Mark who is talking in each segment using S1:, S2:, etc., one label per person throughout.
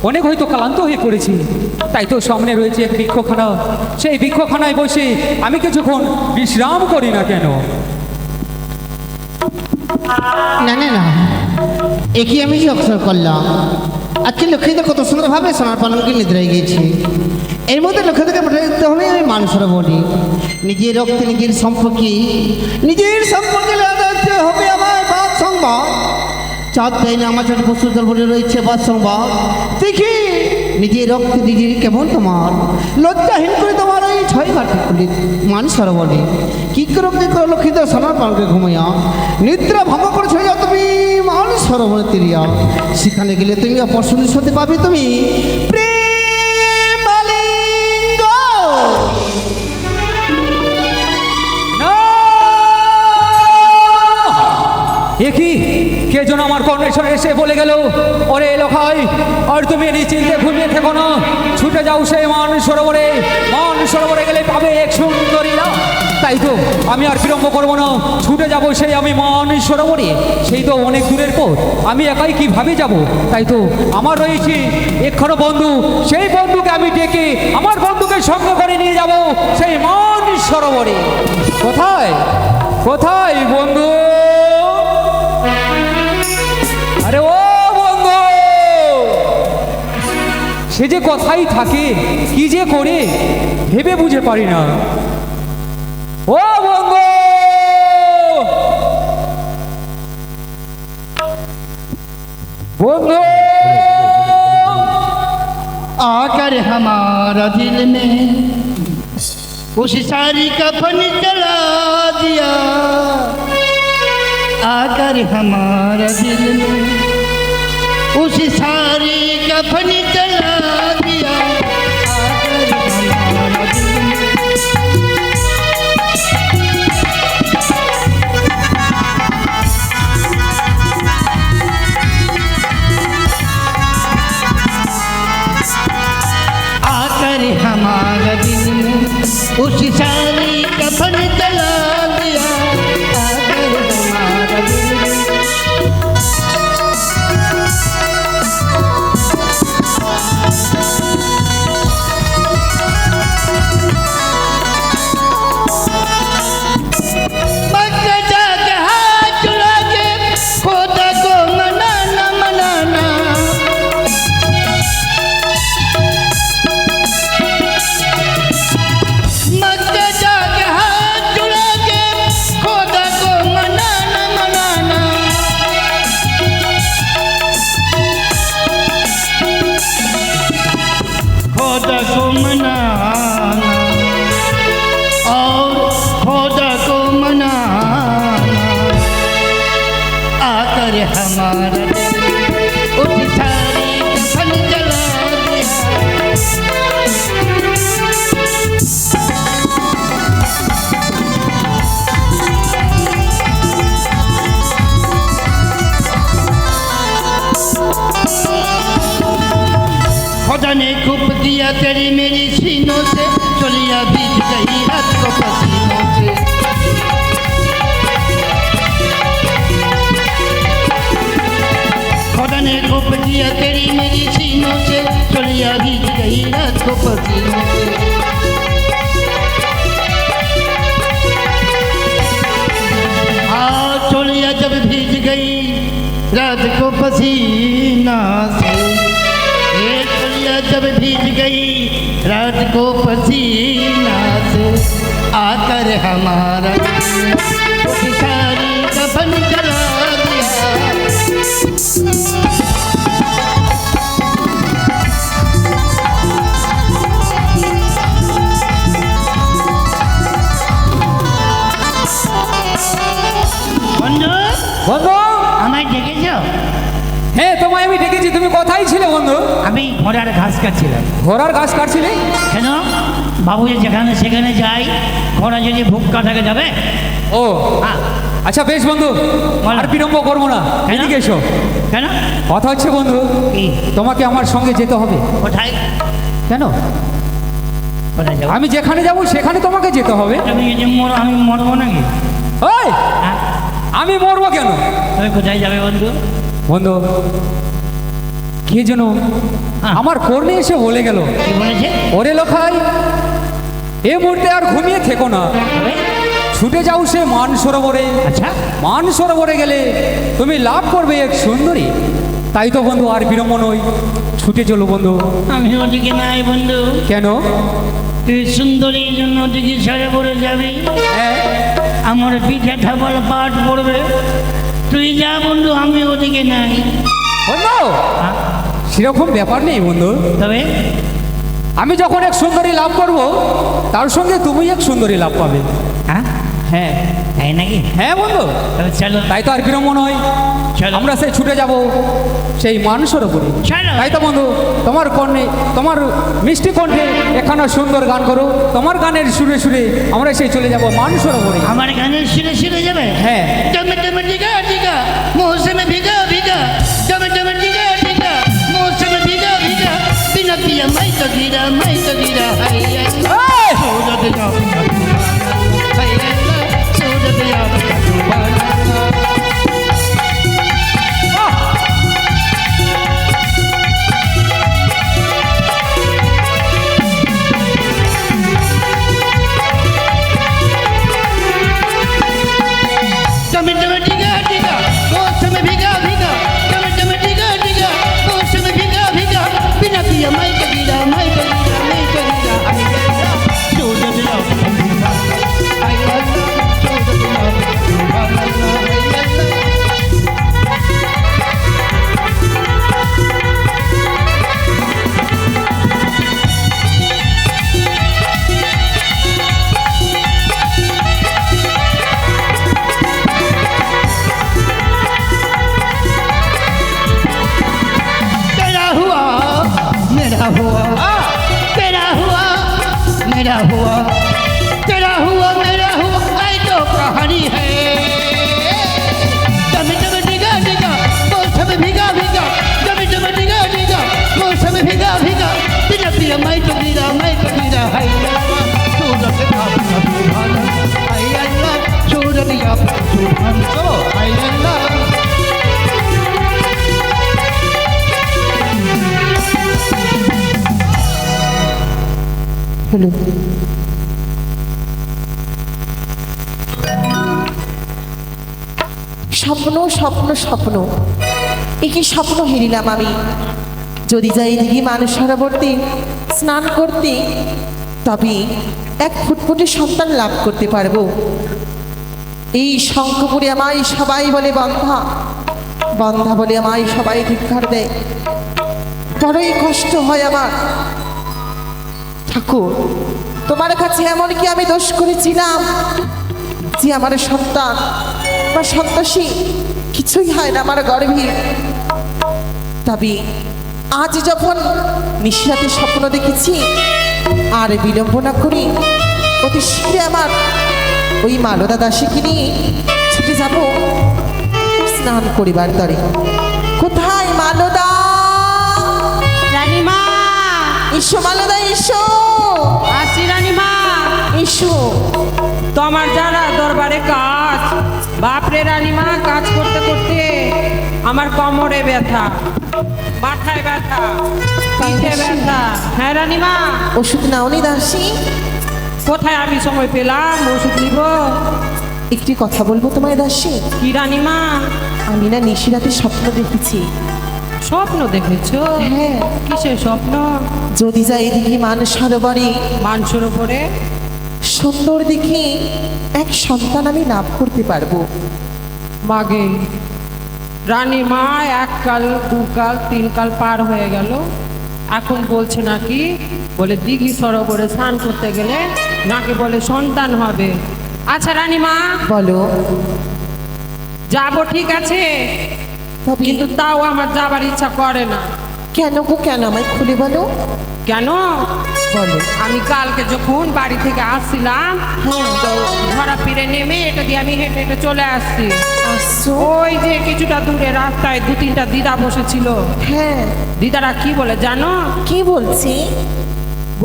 S1: অনেক হয়তো ক্লান্ত হয়ে পড়েছি, তাই তো সামনে রয়েছে এক বৃক্ষখানা। সেই বৃক্ষখানায় বসে আমি কিছুক্ষণ বিশ্রাম করি না কেন?
S2: না না না, একই আমি যে অক্ষর করলাম। আজকে লক্ষ্মীতে কত সুন্দরভাবে সোনার পালনকে নিদ্রায় গিয়েছি। এর মধ্যে লক্ষ্মীদেরকে পাঠিয়ে দিতে হবে আমি মানুষের বলি। নিজের রক্তে নিজের সম্পর্কে লাগাতে হবে আমার বাদ সংবাদ। চাঁদ দেয় না আমার ছোট পশুর দরবারে রয়েছে বাদ সংবাদ। দেখি নিজের রক্তে নিজের কেমন তোমার লজ্জাহীন করে তোমার ওই ছয় ঘাটে করলি মানুষ বলে কি করে লক্ষ্মীতে সোনার পালনকে ঘুমাইয়া নিদ্রা ভঙ্গ করে ছড়ে যাও তুমি মানুষ সরোবরে তিরিয়া। সেখানে গেলে তুমি অপরসুন্দর হতে পাবে তুমি প্রেমালিঙ্গ।
S1: একই কে যেন আমার কর্ণেশ্বরে এসে বলে গেল, ওরে লোখাই আর তুমি নিশ্চিন্তে ঘুমিয়ে থেকো না, ছুটে যাও সেই মান সরোবরে গেলে পাবে এক সুন্দরী না। তাই তো আমি আর বিলম্ব করবো না, ছুটে যাবো সেই আমি মান সরোবরে। সেই তো অনেক দূরের পথ, আমি একাই কিভাবে যাব? তাই তো আমার রয়েছে একখানো বন্ধু, সেই বন্ধুকে আমি ডেকে আমার বন্ধুকে সঙ্গে করে নিয়ে যাব সেই মান সরোবরে। কোথায় কোথায় বন্ধু? আরে ও বন্ধু, সে যে কথাই থাকে, কি যে করে ভেবে বুঝে পারি না। ও বন্ধু, বন্ধু
S3: आकर हमारा दिल में उस सारी कफन जला दिया। आकर हमारा दिल में उस सारी कफन जला दिया। आकर हमारा दिल में आकर हमारा दिल में उस सारी कफन जला दिया। आकर हमारा दिल में मक्का जाके हाथ चुरा के खुदा को मनाना मनाना। मक्का जाके हाथ चुरा के खुदा को मनाना मनाना। खुदा को मनाना और खुदा को मनाना। आकर हमारा दिल उस सारी कफन जला दिया। खुदा ने खूब दिया तेरी मेरी सीनों से, चलिया भीग गई रात को पसीनों से। खुदा ने खूब दिया तेरी मेरी सीनों से, चलिया भीग गई रात को पसीनों से। चलिया जब भीग गई रात को पसीना से। चलिया जब भीग गई रात को पसीना से। आकर हमारा सारी कफन जला दिया। বন্ধু
S1: বন্ধু,
S3: আমায় ডেকেছ?
S1: হ্যাঁ তোমায় আমি ডেকেছি, তুমি কোথায় ছিলে বন্ধু?
S3: আমি ঘোড়ার ঘাস কাটছিলাম।
S1: ঘোড়ার ঘাস কাটছিলে?
S3: কেন? বাবু যে যেখানে সেখানে যাই, ঘোড়া যদি ভুক কাটাকে যাবে।
S1: ও
S3: হ্যাঁ।
S1: আচ্ছা বেশ বন্ধু,
S3: বলো।
S1: আর বিলম্ব করবো না,
S3: কেন?
S1: এদিকে এসো।
S3: কেন?
S1: কথা হচ্ছে বন্ধু,
S3: কি?
S1: তোমাকে আমার সঙ্গে যেতে হবে।
S3: কোথায়?
S1: কেন?
S3: কোথায় যাবো?
S1: আমি যেখানে যাব সেখানে তোমাকে যেতে হবে।
S3: আমি আমি মরবো নাকি?
S1: ওই
S3: হ্যাঁ?
S1: আমি মরবো কেন?
S3: তুমি কোথায় যাবে বন্ধু?
S1: বন্ধু কে যেন আমার কর্ণে এসে বলে গেল,
S3: কি বলেছে?
S1: ওরে লোখাই, এ মুহূর্তে আর ঘুমিয়ে থেকো না,
S3: তবে?
S1: ছুটে যাও সে মান সরোবরে।
S3: আচ্ছা।
S1: মান সরোবরে গেলে তুমি লাভ করবে এক সুন্দরী। তাই তো বন্ধু আর বিলম্ব নই, ছুটে চলো বন্ধু।
S3: আমি ওদিকে নাই বন্ধু।
S1: কেন?
S3: তুই সুন্দরীর জন্য ওদিকে সরে পড়ে যাবি,
S1: হ্যাঁ,
S3: আমার পিঠে ঠাপাল পাট পড়বে। তুই যা বন্ধু, আমি ওদিকে নাই।
S1: বন্ধু সেরকম ব্যাপার নেই বন্ধু।
S3: তবে
S1: আমি যখন এক সুন্দরী লাভ করব, তার সঙ্গে তুমি এক সুন্দরী লাভ পাবে।
S3: হ্যাঁ,
S1: হ্যাঁ
S3: তাই নাকি?
S1: হ্যাঁ বন্ধু,
S3: তবে চলো।
S1: তাই তো আর বিলম্ব নয়,
S3: চলো।
S1: আমরা সেই ছুটে যাব সেই মানুষের উপরে।
S3: চলো।
S1: তাই তো বন্ধু, তোমার কর্ণে, তোমার মিষ্টি কণ্ঠে এখানে সুন্দর গান করো, তোমার গানের সুরে সুরে আমরা সেই চলে যাব মানুষের উপরে।
S3: আমার গানের সুরে সুরে যাবে।
S1: হ্যাঁ।
S3: टमे टमे टिका टिका मौसम भीगा भीगा टमे टमे टिका टिका मौसम भीगा भीगा बिना पिया मैं तो गिरा हाय अल्लाह
S1: এই!
S3: सूरत या हाय अल्लाह सूरत या टमे टमे टिका टिका मौसम भीगा भीगा टमे टमे टिका टिका मौसम भीगा भीगा बिना पिया मैं तो गिरा हाय अल्लाह सूरत या हाय अल्लाह सूरत या हाय अल्लाह तेरा हुआ मेरा हुआ तेरा हुआ मेरा हुआ तेरा हुआ मेरा हुआ ऐ तो कहानी है टमे टमे टिका टिका मौसम भीगा भीगा टमे टमे टिका टिका मौसम भीगा भीगा बिना पिया मैं तो गिरा हाय अल्लाह सूरत या सुभान हाय अल्लाह सूरत या सुभान हाय अल्लाह
S2: হলো
S4: স্বপ্ন স্বপ্ন স্বপ্ন, একই স্বপ্ন হেরিলাম আমি। যদি যাই দিঘি মানুষ সরোবরতে স্নান করতে, তবে এক ফুটফুটে সন্তান লাভ করতে পারবো। এই শঙ্খপুরে আমায় সবাই বলে বন্ধা, বন্ধা বলে আমায় সবাই ধিক্কার দেয়। বড়ই কষ্ট হয় আমার। ঠাকুর, তোমার কাছে এমন কি আমি দোষ করেছিলাম যে আমার সন্তান বা সন্তাসী কিছুই হয় না আমার গর্ভে? তবে আজ যখন নিশিরাতে স্বপ্ন দেখেছি, আর বিলম্ব না করি অতি শীঘ্রে আমার ওই মালদা দাসীকে নিয়ে ছুটে যাব স্নান করিবার তরে। কোথায় মালদা?
S5: রানীমা,
S4: এসো মালদা, এসো,
S5: আসি রানীমা।
S4: এসো।
S5: তোমার যারা দরবারে কাজ, বাপরে রানীমা, কাজ করতে করতে আমার কোমরে ব্যথা, মাথায় ব্যথা, পিঠে ব্যথা। হ্যাঁ রানীমা,
S4: ওষুধ নাওনি দাসী?
S5: কোথায় আমি সময় পেলাম ওষুধ নিব?
S4: একটি কথা বলবো তোমায় দাসী?
S5: কি রানীমা?
S4: আমি না নিশিরাতে স্বপ্ন দেখেছি।
S5: স্বপ্ন দেখেছো?
S4: হ্যাঁ।
S5: কিসের স্বপ্ন?
S4: যদি যাই এদিকে মানুষ সরোবরে
S5: মাংসর উপরে
S4: সুন্দর দেখে এক সন্তান আমি লাভ করতে পারবো।
S5: মাগে রানীমা, এক কাল দু কাল তিন কাল পার হয়ে গেল, এখন বলছে নাকি বলে দিঘি সরোবরে স্নান করতে গেলে নাকি বলে সন্তান হবে। আচ্ছা রানীমা,
S4: বলো।
S5: যাবো ঠিক আছে,
S4: তবে
S5: কিন্তু তাও আমার যাবার ইচ্ছা করে না।
S4: কেন গো, কেন আমায় খুলে বলো।
S5: কেন?
S4: বলো।
S5: আমি কালকে যখন বাড়ি থেকে আসছিলাম,
S4: হ্যাঁ।
S5: তো ধরা ফিরে নেমে এটা দিয়ে আমি হেঁটে হেঁটে চলে আসছি।
S4: আসছো?
S5: ওই যে কিছুটা দূরে রাস্তায় দু তিনটা দিদা বসেছিল।
S4: হ্যাঁ।
S5: দিদারা কি বলে জানো?
S4: কি বলছি?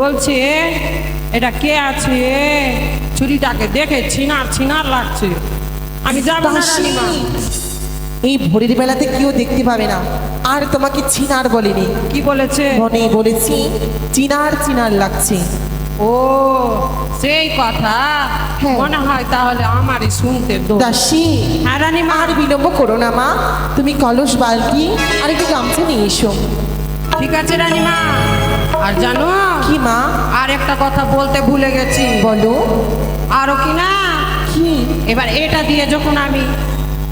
S5: বলছে এটা কে আছে, ছুরিটাকে দেখে ছিনার ছিনার লাগছে। আমি যাবো না
S4: দাসী,
S5: রানীমা।
S4: এই ভোরের বেলাতে কেউ দেখতে পাবে না। আর তোমাকে চিনার বলিনি,
S5: কি বলেছে?
S4: মনে বলেছি চিনার চিনার লাগছে।
S5: ও সেই কথা,
S4: হ্যাঁ।
S5: মনে হয় তাহলে আমারই শুনতে দোষ।
S4: দাসী,
S5: হ্যাঁ রানীমা,
S4: আর বিলম্ব করো না মা, তুমি কলস বালতি আর একটু গামছা নিয়ে এসো।
S5: ঠিক আছে রানীমা। আর জানো
S4: কি মা?
S5: আর একটা কথা বলতে ভুলে গেছি।
S4: বলো।
S5: আরো কি না,
S4: কি?
S5: এবার এটা দিয়ে যখন আমি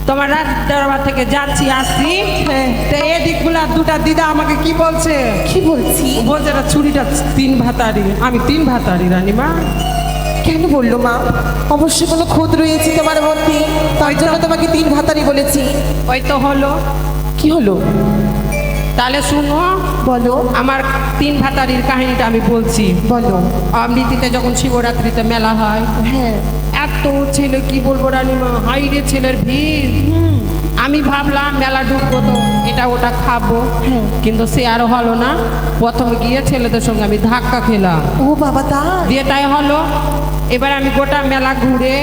S5: তোমার রাত দরবার থেকে যাচ্ছি আসছি,
S4: হ্যাঁ।
S5: তো এদিকগুলা দুটা দিদা আমাকে কি বলছে?
S4: কি বলছি?
S5: বলছে এটা ছুরিটা 3 ভাতারি। আমি 3 ভাতারি রানীমা।
S4: কেন বললো মা? অবশ্যই কোনো খুঁত রয়েছে তোমার মধ্যে, তার জন্য তোমাকে 3 ভাতারি বলেছি।
S5: ওই তো হলো।
S4: কি হলো?
S5: তাহলে শুনো,
S4: বলো।
S5: আমার 3 ভাতারির কাহিনীটা আমি বলছি।
S4: বলো।
S5: অমৃতিতে যখন শিবরাত্রিতে মেলা হয়,
S4: হ্যাঁ।
S5: এত ছেলে, কি বলবো রানীমা, হাইরে ছেলের ভিড়। আমি ভাবলাম মেলা ঢুকবো তো এটা ওটা খাবো,
S4: হ্যাঁ।
S5: কিন্তু সে আরো হলো না। প্রথমে গিয়ে ছেলেদের সঙ্গে আমি ধাক্কা খেলাম,
S4: ও বাবা, তাই?
S5: দিয়ে তাই হলো। এবার আমি গোটা মেলা ঘুরে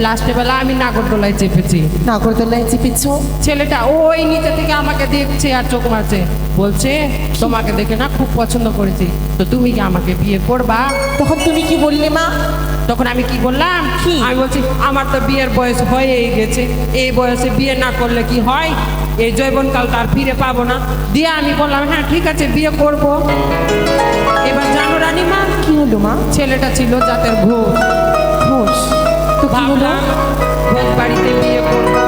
S5: লাস্টে বেলা আমি নাগরদোলায় চেপেছি।
S4: নাগরদোলায় চেপেছো?
S5: ছেলেটা ওই নিচে থেকে আমাকে দেখছে আর চোখ মারছে, বলছে তোমাকে দেখে না খুব পছন্দ করেছি, তো তুমি কি আমাকে বিয়ে করবা?
S4: তখন তুমি কি বললে মা?
S5: তখন আমি কি বললাম?
S4: কি?
S5: আমি বলছি আমার তো বিয়ের বয়স হয়েই গেছে, এই বয়সে বিয়ে না করলে কি হয়, এই যৌবনকাল তো আর ফিরে পাবো না। দিয়ে আমি বললাম হ্যাঁ ঠিক আছে বিয়ে করব। এবার জানো রানীমা
S4: কি হলো মা?
S5: ছেলেটা ছিল জাতের ঘোষ।
S4: ঘোষ? তো কি হলো?
S5: ভাবলাম ঘোষ বাড়িতে বিয়ে করবো,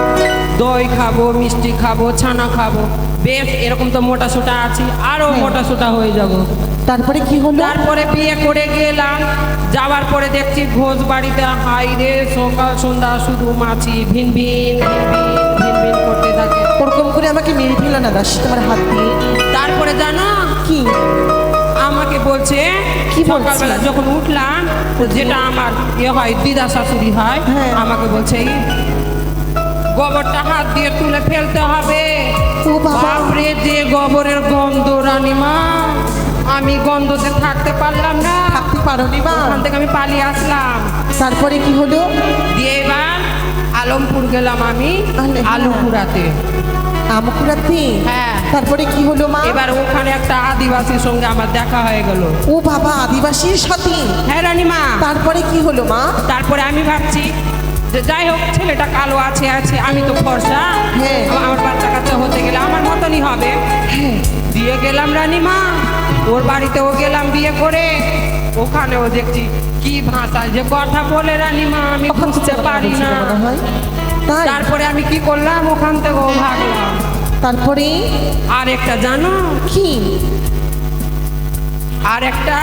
S5: দই খাবো, মিষ্টি খাবো, ছানা খাবো, বেশ এরকম তো মোটা সোটা আছি, আরো মোটা সোটা হয়ে যাব।
S4: তারপরে কি হলো?
S5: তারপরে বিয়ে করে গেলাম, যাওয়ার পরে দেখছি ঘোষ বাড়িতে হাইরে সকাল সন্ধ্যা শুধু মাছি ভিনভিন ভিনভিন ভিনভিন করতে থাকে।
S4: ওরকম করে আমাকে মেরে ফেলো না দাসী তোমার হাত দিয়ে।
S5: তারপরে জানো
S4: কি?
S5: আমাকে বলছে
S4: কি বলছে?
S5: সকালবেলা যখন উঠলাম, তো যেটা আমার ইয়ে হয় দিদা শাশুড়ি হয়,
S4: হ্যাঁ।
S5: আমাকে বলছে এই গোবরটা হাত দিয়ে তুলে ফেলতে হবে।
S4: ও বাবা।
S5: বাপরে যে গোবরের গন্ধ রানীমা, আমি গন্ধতে থাকতে পারলাম না।
S4: থাকতে পারোনি মা?
S5: ওখান থেকে আমি পালিয়ে আসলাম।
S4: তারপরে কি হলো?
S5: দিয়ে এবার আলমপুর গেলাম আমি, আলু কুড়াতে।
S4: আমকুড়াতে?
S5: হ্যাঁ।
S4: তারপরে কি হলো মা?
S5: এবার ওখানে একটা আদিবাসীর সঙ্গে আমার দেখা হয়ে গেল।
S4: ও বাবা, আদিবাসীর সাথে?
S5: হ্যাঁ রানীমা।
S4: তারপরে কি হলো মা?
S5: তারপরে আমি ভাবছি যে যাই হোক ছেলেটা কালো আছে, আমি তো ফর্সা,
S4: হ্যাঁ।
S5: আমার বাচ্চা কাচ্চা হতে গেলে আমার মতনই হবে।
S4: হ্যাঁ।
S5: দিয়ে গেলাম রানীমা, ওর বাড়িতেও গেলাম বিয়ে করে। ওখানেও দেখছি কি ভাষায় যে কথা বলে রানীমা, আমি
S4: ওখান থেকে
S5: বুঝতে পারি না।
S4: মনে হয়। তাই?
S5: তারপরে আমি কি করলাম, ওখান থেকেও ভাগলাম।
S4: তারপরে?
S5: আর একটা জানো,
S4: কি?
S5: আর একটা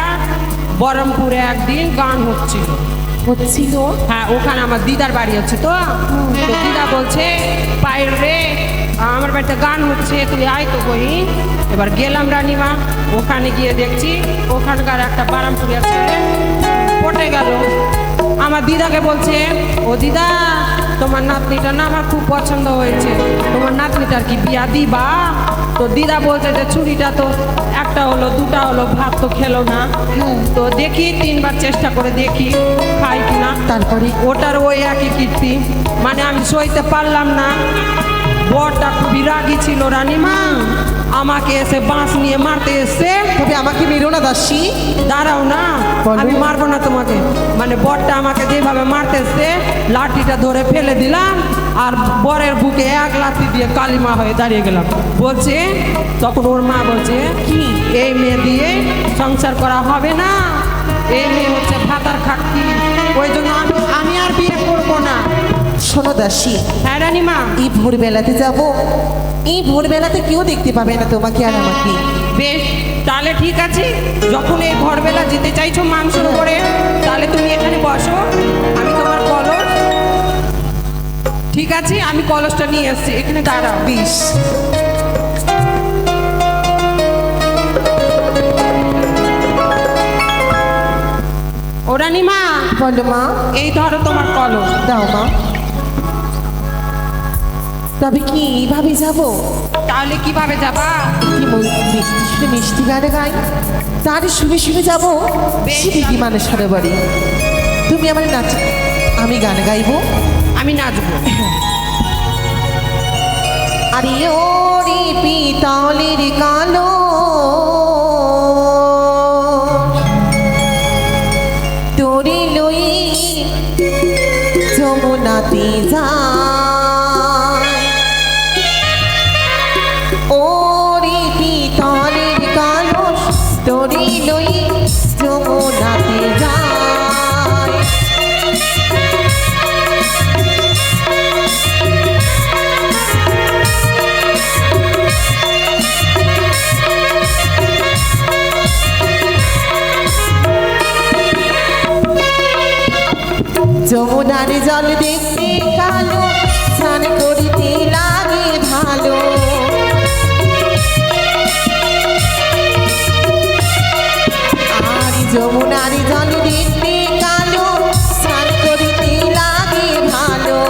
S5: বহরমপুরে একদিন গান হচ্ছিল।
S4: হচ্ছিল?
S5: হ্যাঁ, ওখানে আমার দিদার বাড়ি হচ্ছে, তো তো দিদা বলছে পায়ের রে আমার বাড়িতে গান হচ্ছে, তুই আয় তো বই। এবার গেলাম রানীমা, ওখানে গিয়ে দেখছি ওখানকার একটা বারামপুরের ছেলে পটে গেল। আমার দিদাকে বলছে ও দিদা তোমার নাতনিটা না আমার খুব পছন্দ হয়েছে, তোমার নাতনিটার কি বিয়া দিবা? তো দিদা বলছে যে ছুরিটা তো একটা হলো দুটা হলো, ভাত তো খেলো না, তো দেখি 3 বার চেষ্টা করে দেখি খাই কিনা।
S4: তারপরে?
S5: ওটার ওই একই কীর্তি, মানে আমি সইতে পারলাম না। বরটা খুবই রাগী ছিল রানীমা, আমাকে এসে বাঁশ নিয়ে মারতে এসছে।
S4: তবে আমাকে মেরো না দাসী।
S5: দাঁড়াও না,
S4: বলো।
S5: আমি মারবো না তোমাকে। মানে বরটা আমাকে যেভাবে মারতে এসছে, লাঠিটা ধরে ফেলে দিলাম, আর বরের বুকে 1 লাঠি দিয়ে কালিমা হয়ে দাঁড়িয়ে গেলাম। বলছে তখন ওর মা বলছে কি এই মেয়ে দিয়ে সংসার করা হবে না, এই মেয়ে হচ্ছে ভাতার খাটকি, ওই জন্য আমি আর বিয়ে করবো না।
S4: শোনো দাসী,
S5: হ্যাঁ রানীমা।
S4: এই ভোরবেলাতে যাব, এই ভোরবেলাতে কেউ দেখতে পাবে না তোমাকে আর আমাকে।
S5: বেশ, তাহলে ঠিক আছে, যখন এই ভোরবেলা যেতে চাইছো মাংসর করে, তাহলে তুমি এখানে বসো, আমি তোমার কলস, ঠিক আছে আমি কলসটা নিয়ে এসছি, এখানে দাঁড়াও।
S4: বেশ।
S5: ও রানীমা,
S4: বলো মা।
S5: এই ধরো তোমার কলস।
S4: দাও মা। তবে কি এইভাবে যাব?
S5: তাহলে কিভাবে যাবা?
S4: কি মিষ্টি শুনে মিষ্টি গানে গাই, তারই শুনে শুনে যাবো
S5: বেশ।
S4: দিদি মানুষের বাড়ি। তুমি আমার নাচ, আমি গান গাইবো।
S5: আমি নাচবো।
S4: আরে ওরে পিতলের কালো তোরে লই যমুনাতে যায় ওরে পিতলের কালো তোরে লই যমুনাতে যায় যমুনার জল দেখতে কালো স্নান করিতে লাগে ভালো আর যমুনার জল দেখতে কালো স্নান করিতে লাগে ভালো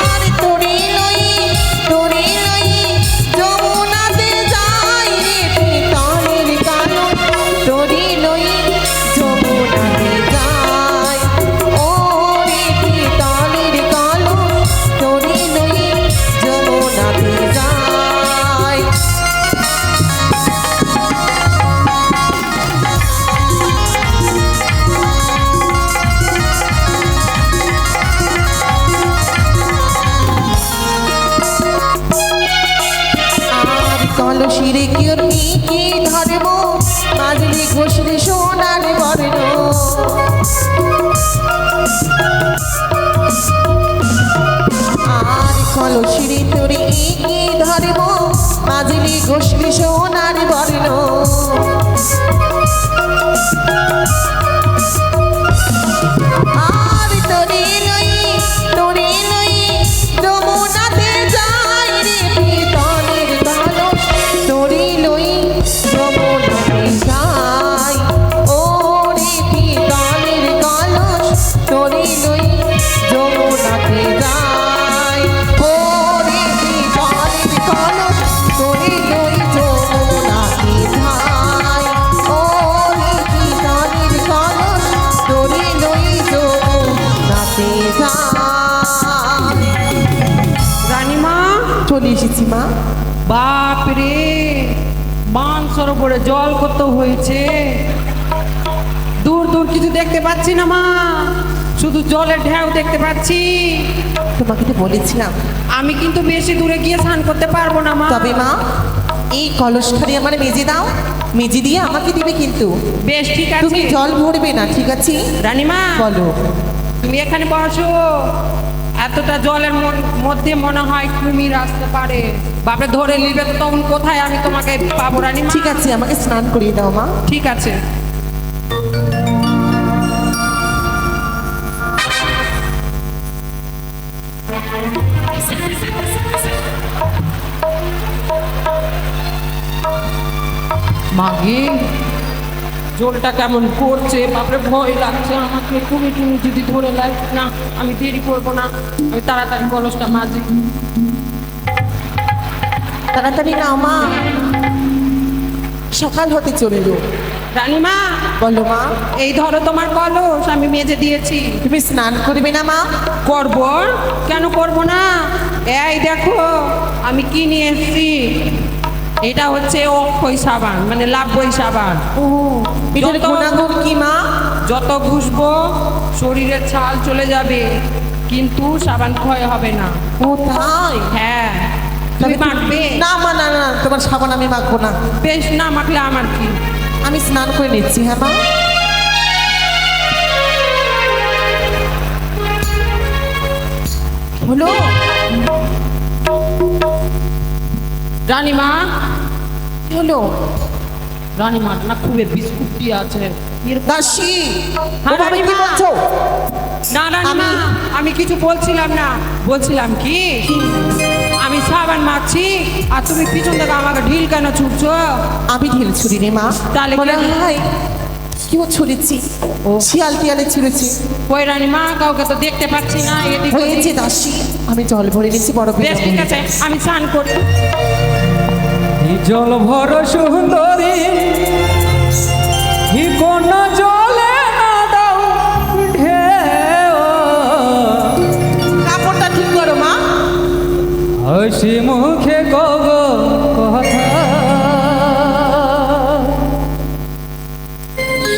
S4: আর তোরে লই যমুনাতে যাই রে পিতলের কালো তোরে লই যমুনাতে যাই ও রে পিতলের কালো তোরে লই যমুনাতে যাই আর কলসিরে কি ধর্ম মাজলি ঘষলে সোনার বর্ণ আর কলসিরে তোরে কি ধর্ম মাজলি ঘষলে সোনার বর্ণ আর তোরে লই যমুনাতে যাই রে পিতলের কালো তোরে লই যমুনাতে যাই ও রে পিতলের কালো তোরে লই যমুনাতে যাই ও রে পিতলের কালো তোরে লই যমুনাতে যাই ও রে পিতলের কালো তোরে লই যমুনাতে যাই
S5: রানীমা
S4: চলে এসেছি মা
S5: বাপ রে মান সরোবরে জল কত হয়েছে দূর দূর কিছু দেখতে পাচ্ছি না মা শুধু জলের ঢেউ দেখতে পাচ্ছি
S4: তোমাকে তো বলেছিলাম
S5: আমি কিন্তু বেশি দূরে গিয়ে স্নান করতে পারবো না মা
S4: তবে মা এই কলসখানি আমার মেজে দাও মেজে দিয়ে আমাকে দিবে কিন্তু
S5: বেশ ঠিক
S4: তুমি
S5: আছে
S4: জল ভরবে না ঠিক আছে
S5: রানীমা
S4: বলো
S5: তুমি এখানে বসো এতটা জলের মধ্যে মনে হয় কুমির আসতে পারে বাপরে ধরে নিবে তো তখন কোথায় আমি তোমাকে পাবো রানীমা
S4: ঠিক আছে আমাকে স্নান করিয়ে দাও মা
S5: ঠিক আছে মাগে জলটা কেমন পড়ছে বাপরে ভয় লাগছে আমাকে তুমি যদি ধরে লাগ না আমি দেরি করবো না আমি তাড়াতাড়ি কলসটা মাঝি
S4: তাড়াতাড়ি নাও মা সকাল হতে চললো
S5: রানীমা
S4: বলো মা
S5: এই ধরো তোমার কলস আমি মেজে দিয়েছি
S4: তুমি স্নান করবে না মা
S5: করব কেন করব না এই দেখো আমি কি নিয়ে এসেছি এটা হচ্ছে অক্ষয় সাবান মানে লাভবই সাবান
S4: ও এটার
S5: যত-
S4: গুণাগুণ কি মা
S5: যত ঘুষবো শরীরের ছাল চলে যাবে কিন্তু সাবান ক্ষয় হবে না
S4: ও তাই
S5: হ্যাঁ তুমি মাখবে
S4: না মা না না তোমার সাবান আমি মাখবো না
S5: বেশ না মাখলে আমার কি
S4: আমি স্নান করে নিচ্ছি হ্যাঁ মা হলো
S5: রানীমা
S4: কি হলো
S5: রানীমা না খুবই বিস্কুট দিয়ে আছে
S4: দাসী
S5: হ্যাঁ,
S4: ওভাবে কি
S5: রানীমা।
S4: বলছো
S5: না রানীমা আমি কিছু বলছিলাম না বলছিলাম কি আমি সাবান মাখছি আর তুমি পিছন থেকে আমাকে ঢিল কেন ছুটছো
S4: আমি ঢিল ছুরি রে মা
S5: তাহলে কি?
S4: মনে হয় কেউ ছুঁড়েছি
S5: ও।
S4: শিয়াল টিয়ালে ছুঁড়েছি
S5: ওই রানীমা কাউকে তো দেখতে পাচ্ছি না এদিক
S4: হয়েছে
S5: ওদিক।
S4: দাসী আমি জল ভরে নিচ্ছি বড়
S5: বেশ ঠিক আছে আমি স্নান করি
S1: জল ভর সুন্দরী কোন জলে না দাও ঢেউ হাসি মুখে কব কথা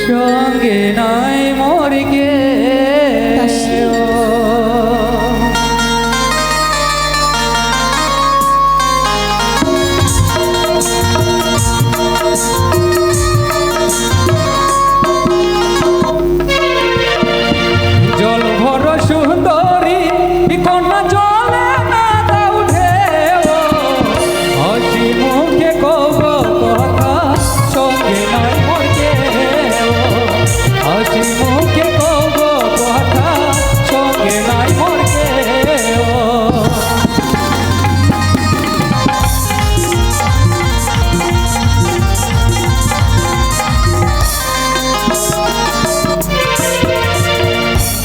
S1: সঙ্গে নাই মোর কে জল ভর সুন্দরী কন্যা জলে না দাও ঢেউ হাসি মুখে কব কথা সঙ্গে নাই মোর কেউ হাসি মুখে কব কথা সঙ্গে নাই মোর কেউ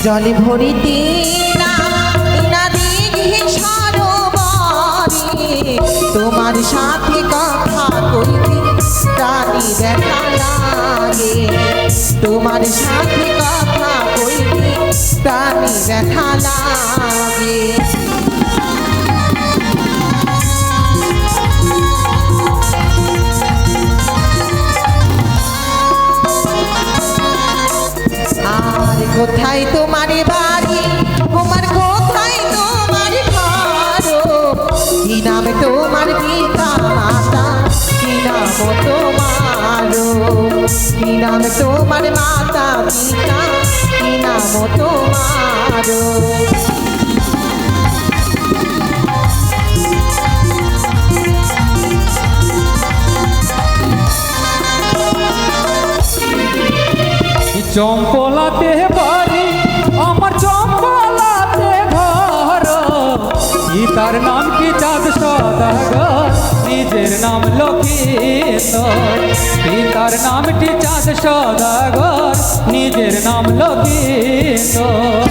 S4: জলে ভরিতে তোমার সাথে কথা কইতে প্রাণী দেখা লাগে তোমার সাথে কথা কইতে প্রাণী দেখা লাগে আর কোথায় তোমার বাড়ি তোমার কোথায় তোমার ঘর কি নাম তোমার পিতা মাতা কি নাম তোমার কি নাম তোমার মাতা পিতা কি নাম তোমার
S1: চম্পলাতে বাড়ি আমার চম্পলাতে ঘর তার নাম কি চাঁদ সদাগর নিজের নাম লক্ষ্মীন্দর তার নামটি চাঁদ সদাগর নিজের নাম লক্ষ্মীন্দর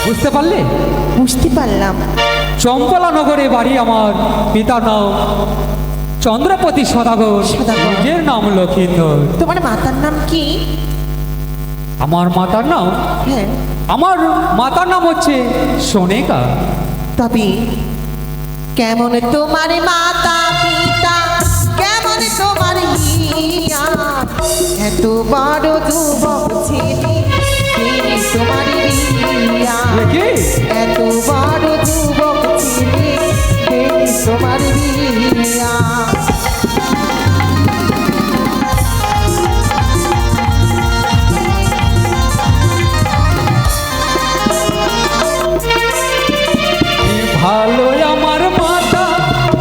S1: বুঝতে পারলে?
S4: বুঝতে পারলাম।
S1: চম্পলা নগরে বাড়ি আমার, পিতার নাম চন্দ্রপতি সদাগর,
S4: সদাগর।
S1: নিজের নাম লক্ষীন্দর।
S4: তোমার মাতার নাম কি?
S1: আমার মাতার নাম?
S4: হ্যাঁ,
S1: আমার মাতার নাম হচ্ছে সোনেকা।
S4: তবে কেমন তোমার মাতা পিতা, কেমন তোমার হিয়া, এত বড় যুবক ছেলে তিনি তোমার বিয়া,
S1: দেখি
S4: এত বড় যুবক ছেলে তিনি তোমার বিয়া।
S1: ভালো আমার মাতা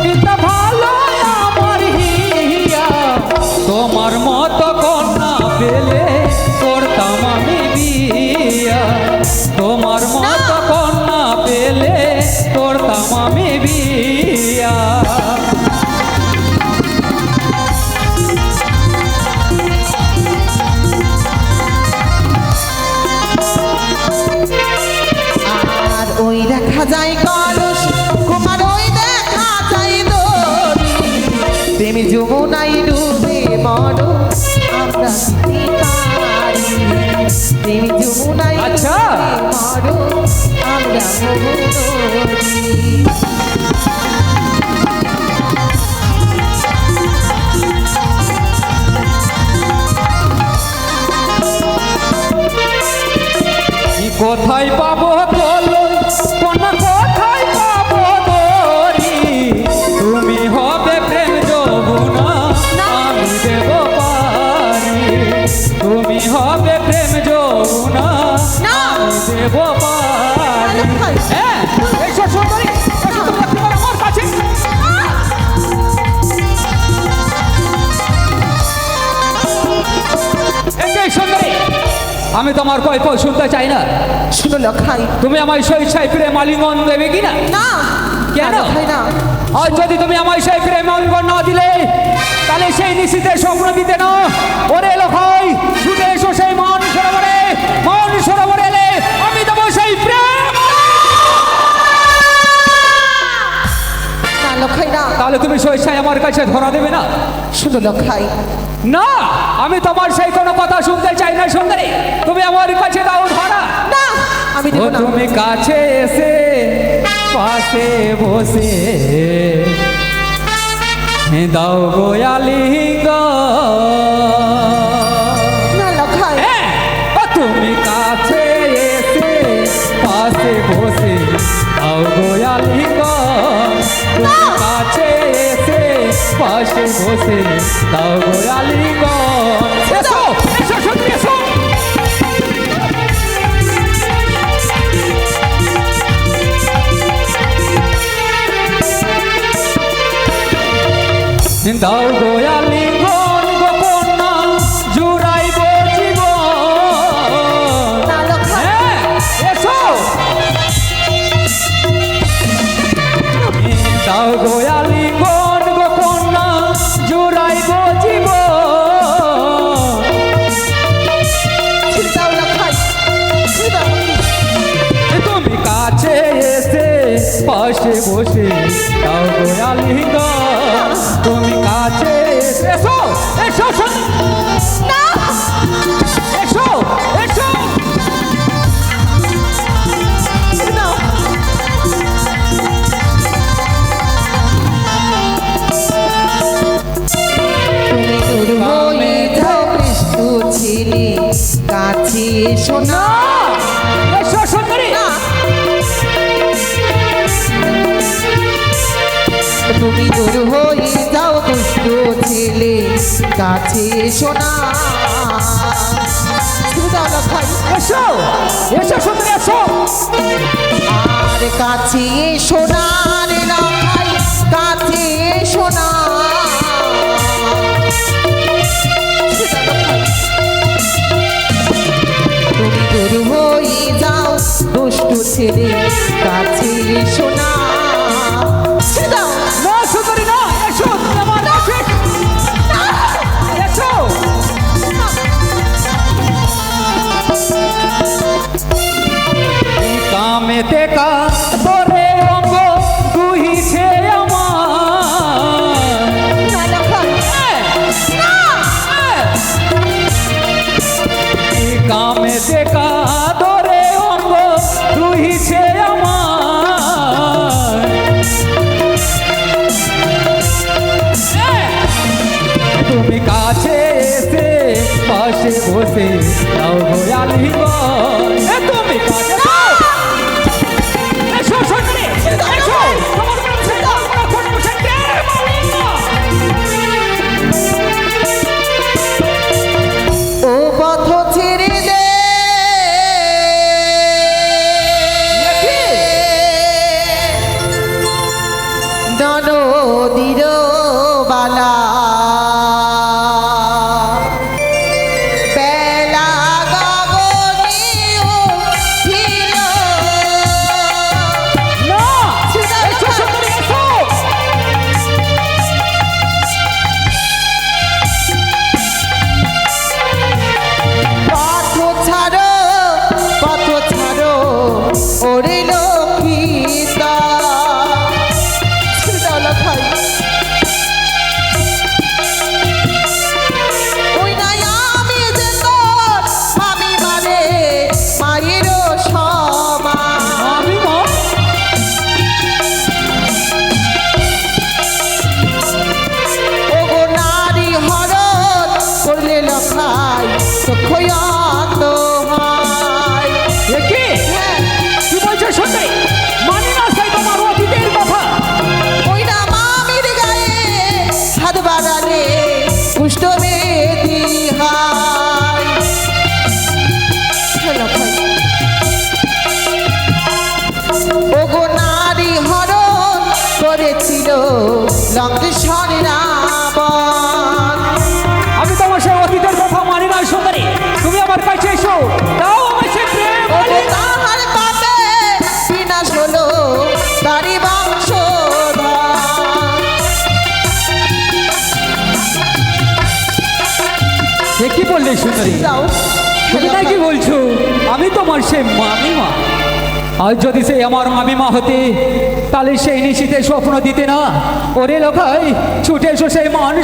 S1: পিতা, ভালো আমার হিয়া, তোমার মতো কন্যা পেলে করতাম আমি বিয়া, তোমার মতো কন্যা পেলে করতাম আমি বিয়া।
S4: আর ওই দেখা যায় কলস, কুমার ওই দেখা যায় দড়ি, প্রেমী যমুনাই ডুবে মরো আমরা পারি, প্রেমী যমুনাই
S1: আচ্ছা।
S4: মরো আমরা নদী।
S1: কোথায় পাবো বলো কোনা, কোথায় পাবো দরি, তুমি হবে প্রেম যমুনা আমি দেব পারি, তুমি হবে প্রেম যমুনা আমি দেব পারি। হ্যাঁ, এসো সুন্দরী, এসো তোমরা তোমার আমার কাছে। এই সুন্দরী, আমি তোমার কয় শুনতে চাই না।
S4: শুনো লখাই,
S1: তুমি আমায় স্বেচ্ছায় প্রেম আলিঙ্গন দেবে কিনা?
S4: না
S1: কেন?
S4: লখাই না,
S1: আর যদি তুমি আমায় সেই প্রেম আলিঙ্গন না দিলে, তাহলে সেই নিশীথে স্বপ্ন দিতে না। ওরে লখাই, ছুটে এসো সেই মান সরোবরে, মান সরোবরে এলে আমি দেবো সেই প্রেম।
S4: না লখাই না,
S1: তাহলে তুমি স্বেচ্ছায় আমার কাছে ধরা দেবে না?
S4: শুনো লখাই,
S1: না, আমি তোমার সেই কোনো কথা শুনতে চাই না সুন্দরী। তুমি আমার কাছে দাও ধরা।
S4: না আমি
S1: ও
S4: দেবো না।
S1: তুমি কাছে এসে পাশে বসে দাও গোয়ালিঙ্গ।
S4: না লখাই,
S1: ও তুমি কাছে এসে পাশে বসে দাও গোয়ালিঙ্গ। তুমি কাছে এসে পাশে বসে দাও গোয়ালিঙ্গ। এসো এসো সত্যি এসো। দাও গোয়ালিঙ্গ গো কন্যা জুড়াইব জীবন।
S4: না লখাই,
S1: হ্যাঁ, এসো। দাও গোয়ালিঙ্গ গো কন্যা জুড়াইব জীবন।
S4: ছেড়ে দাও লখাই, ছেড়ে দাও আমাকে।
S1: তুমি কাছে এসে পাশে বসে দাও গোয়ালিঙ্গ। তুমি কাছে এসে এসো এসো
S4: না
S1: এসো এসো।
S4: ছেড়ে দাও। তুমি দূর হয়ে যাও কৃষ্ণ ছেলে, কাছে এসো না।
S1: এসো সুন্দরী।
S4: না। তুমি দূর হয়ে যাও দুষ্ট ছেলে, কাছে এসো না। ছেড়ে দাও লখাই।
S1: এসো এসো সুন্দরী এসো।
S4: আর কাছে এসো না রে লখাই, কাছে এসো না। ছেড়ে দাও লখাই। তুমি দূর হয়ে যাও দুষ্ট ছেলে, কাছে এসো না। ছেড়ে দাও।
S1: না সুন্দরী না, এসো তুমি আমার কাছে এসো। কামেতে কা তোরে অঙ্গ দুহিছে আমার।
S4: না লখাই।
S1: কামেতে কা তোরে অঙ্গ দুহিছে আমার। তুমি কাছে এসে পাশে বসে দাও গোয়ালিঙ্গ। তুমি কাছে এসো সুন্দরী এসো। তোমার কাছে দাও কোন বসে দে গোয়ালিঙ্গ।
S4: ও পথ ছেড়ে দে, নদীর বালা বেলা গগনে উঠিল।
S1: না এসো সুন্দরী এসো।
S4: পথ ছাড়ো ওরে লক্ষিতা। ছেড়ে দাও লখাই। ওই নাই আমি যে তোর মামি মানে মায়ের সমান।
S1: আমি মা
S4: ওগো নারী হরণ করলে লখাই সখয়াত হয়।
S1: দেখি
S4: হ্যাঁ,
S1: কি বলছো সুন্দরী? মানি না সেই তোমার অতীতের কথা।
S4: ওই না মামির গায়ে হাত বাড়ালে কুষ্ঠ বেদি হয়। হ্যাঁ, লখাই। ওগো নারী হরণ করেছিল লঙ্কেশ্বর রাবণ।
S1: আমি তোমার সেই অতীতের কথা মানি না সুন্দরী। তুমি আমার কাছে এসো, দাও আমার সে প্রেম।
S4: ওগো তাহার পাপে বিনাশ হলো তারি বংশধর।
S1: সে কি বললে সুন্দরী?
S4: দাও।
S1: তুমি না কি বলছো আমি তোমার সে মামিমা? আর যদি সে আমার মামিমা হতে তাহলে সেই নিশীতে স্বপ্ন দিতে না। ওরে লোকাই ছুটে এসো সেই মান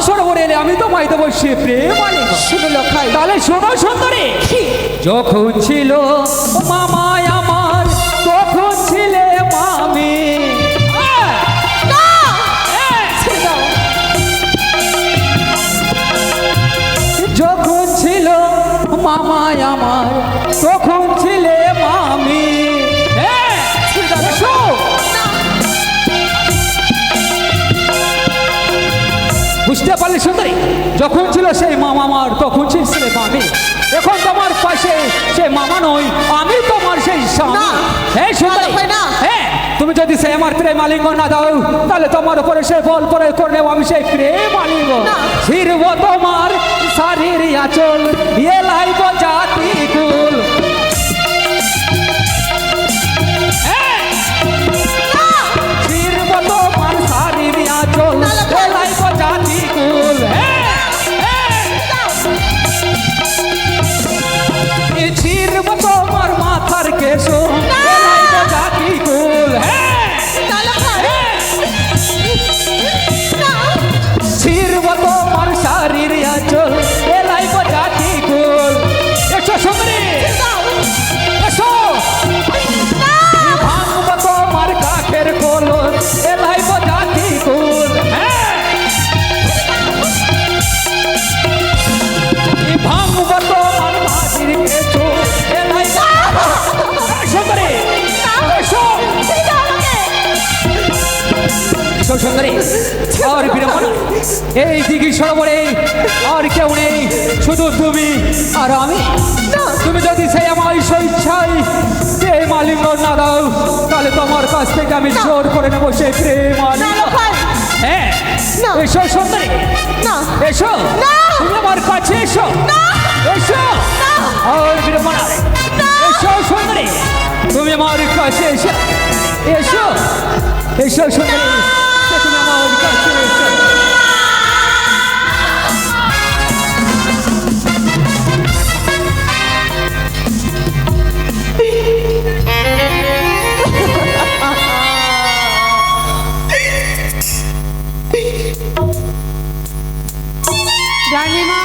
S1: সরোবরে এলে আমি তোমায় দেবো সে প্রেম আলিঙ্গন।
S4: শুনো লোকাই,
S1: তাহলে শোনো সুন্দরী,
S4: কি?
S1: যখন ছিল মামায় আমার তখন ছিলে মামি।
S4: না! ছেড়ে দাও।
S1: যখন ছিল মামায় আমার তখন ছিলে মামি। এসো। বুঝতে পারলে সুন্দরী, যখন ছিল সেই মামা আমার তখন ছিলে মামি। এখন তোমার পাশে সে মামা নয়, আমি তোমার সেই স্বামী।
S4: না।
S1: হ্যাঁ সুন্দরী,
S4: হয় না।
S1: হ্যাঁ তুমি যদি সেই আমার প্রেম আলিঙ্গন না দাও তাহলে তোমার উপরে সে বল প্রয়োগ করে নেব আমি সেই প্রেম আলিঙ্গন।
S4: না।
S1: ছিড়ব তোমার শাড়ির আঁচল, এ লাইব জাতি কুল। ছিড়ব তোমার শাড়ির আঁচল, এ লাইব জাতি কুল। ছিড়ব তোমার মাথার কেশ, এ লাইব জাতি কুল।
S4: না, লোকাই। না।
S1: ছিড়ব তোমার শাড়ির আঁচল, এ লাইব জাতি কুল। এসো সুন্দরী,
S4: দাও।
S1: এসো। ভাঙব তোমার কাঠের কলস, এ লাইব জাতি কুল। ভাঙব তোমার মাটির কেঁচো, এ লাইব। সুন্দরী, এসো।
S4: ছেড়ে দাও আমাকে।
S1: এসো সুন্দরী, আর বিড়ম্বনা এই দিঘি সরোবরে আর কেউ নেই, শুধু তুমি আর আমি। তুমি যদি সেই আমার স্বেচ্ছায় প্রেম আলিঙ্গন না দাও তাহলে তোমার কাছ থেকে আমি জোর করে নেবো সেই প্রেম
S4: না,
S1: আলিঙ্গন।
S4: লোকাই।
S1: হ্যাঁ
S4: না।
S1: এসো সুন্দরী,
S4: না।
S1: এসো।
S4: না।
S1: তুমি আমার কাছে এসো, এসো। আর বিড়ম্বনা, এসো সুন্দরী, তুমি আমার কাছে এসো, এসো, এসো সুন্দরী, তুমি আমার কাছে এসো।
S5: রানীমা,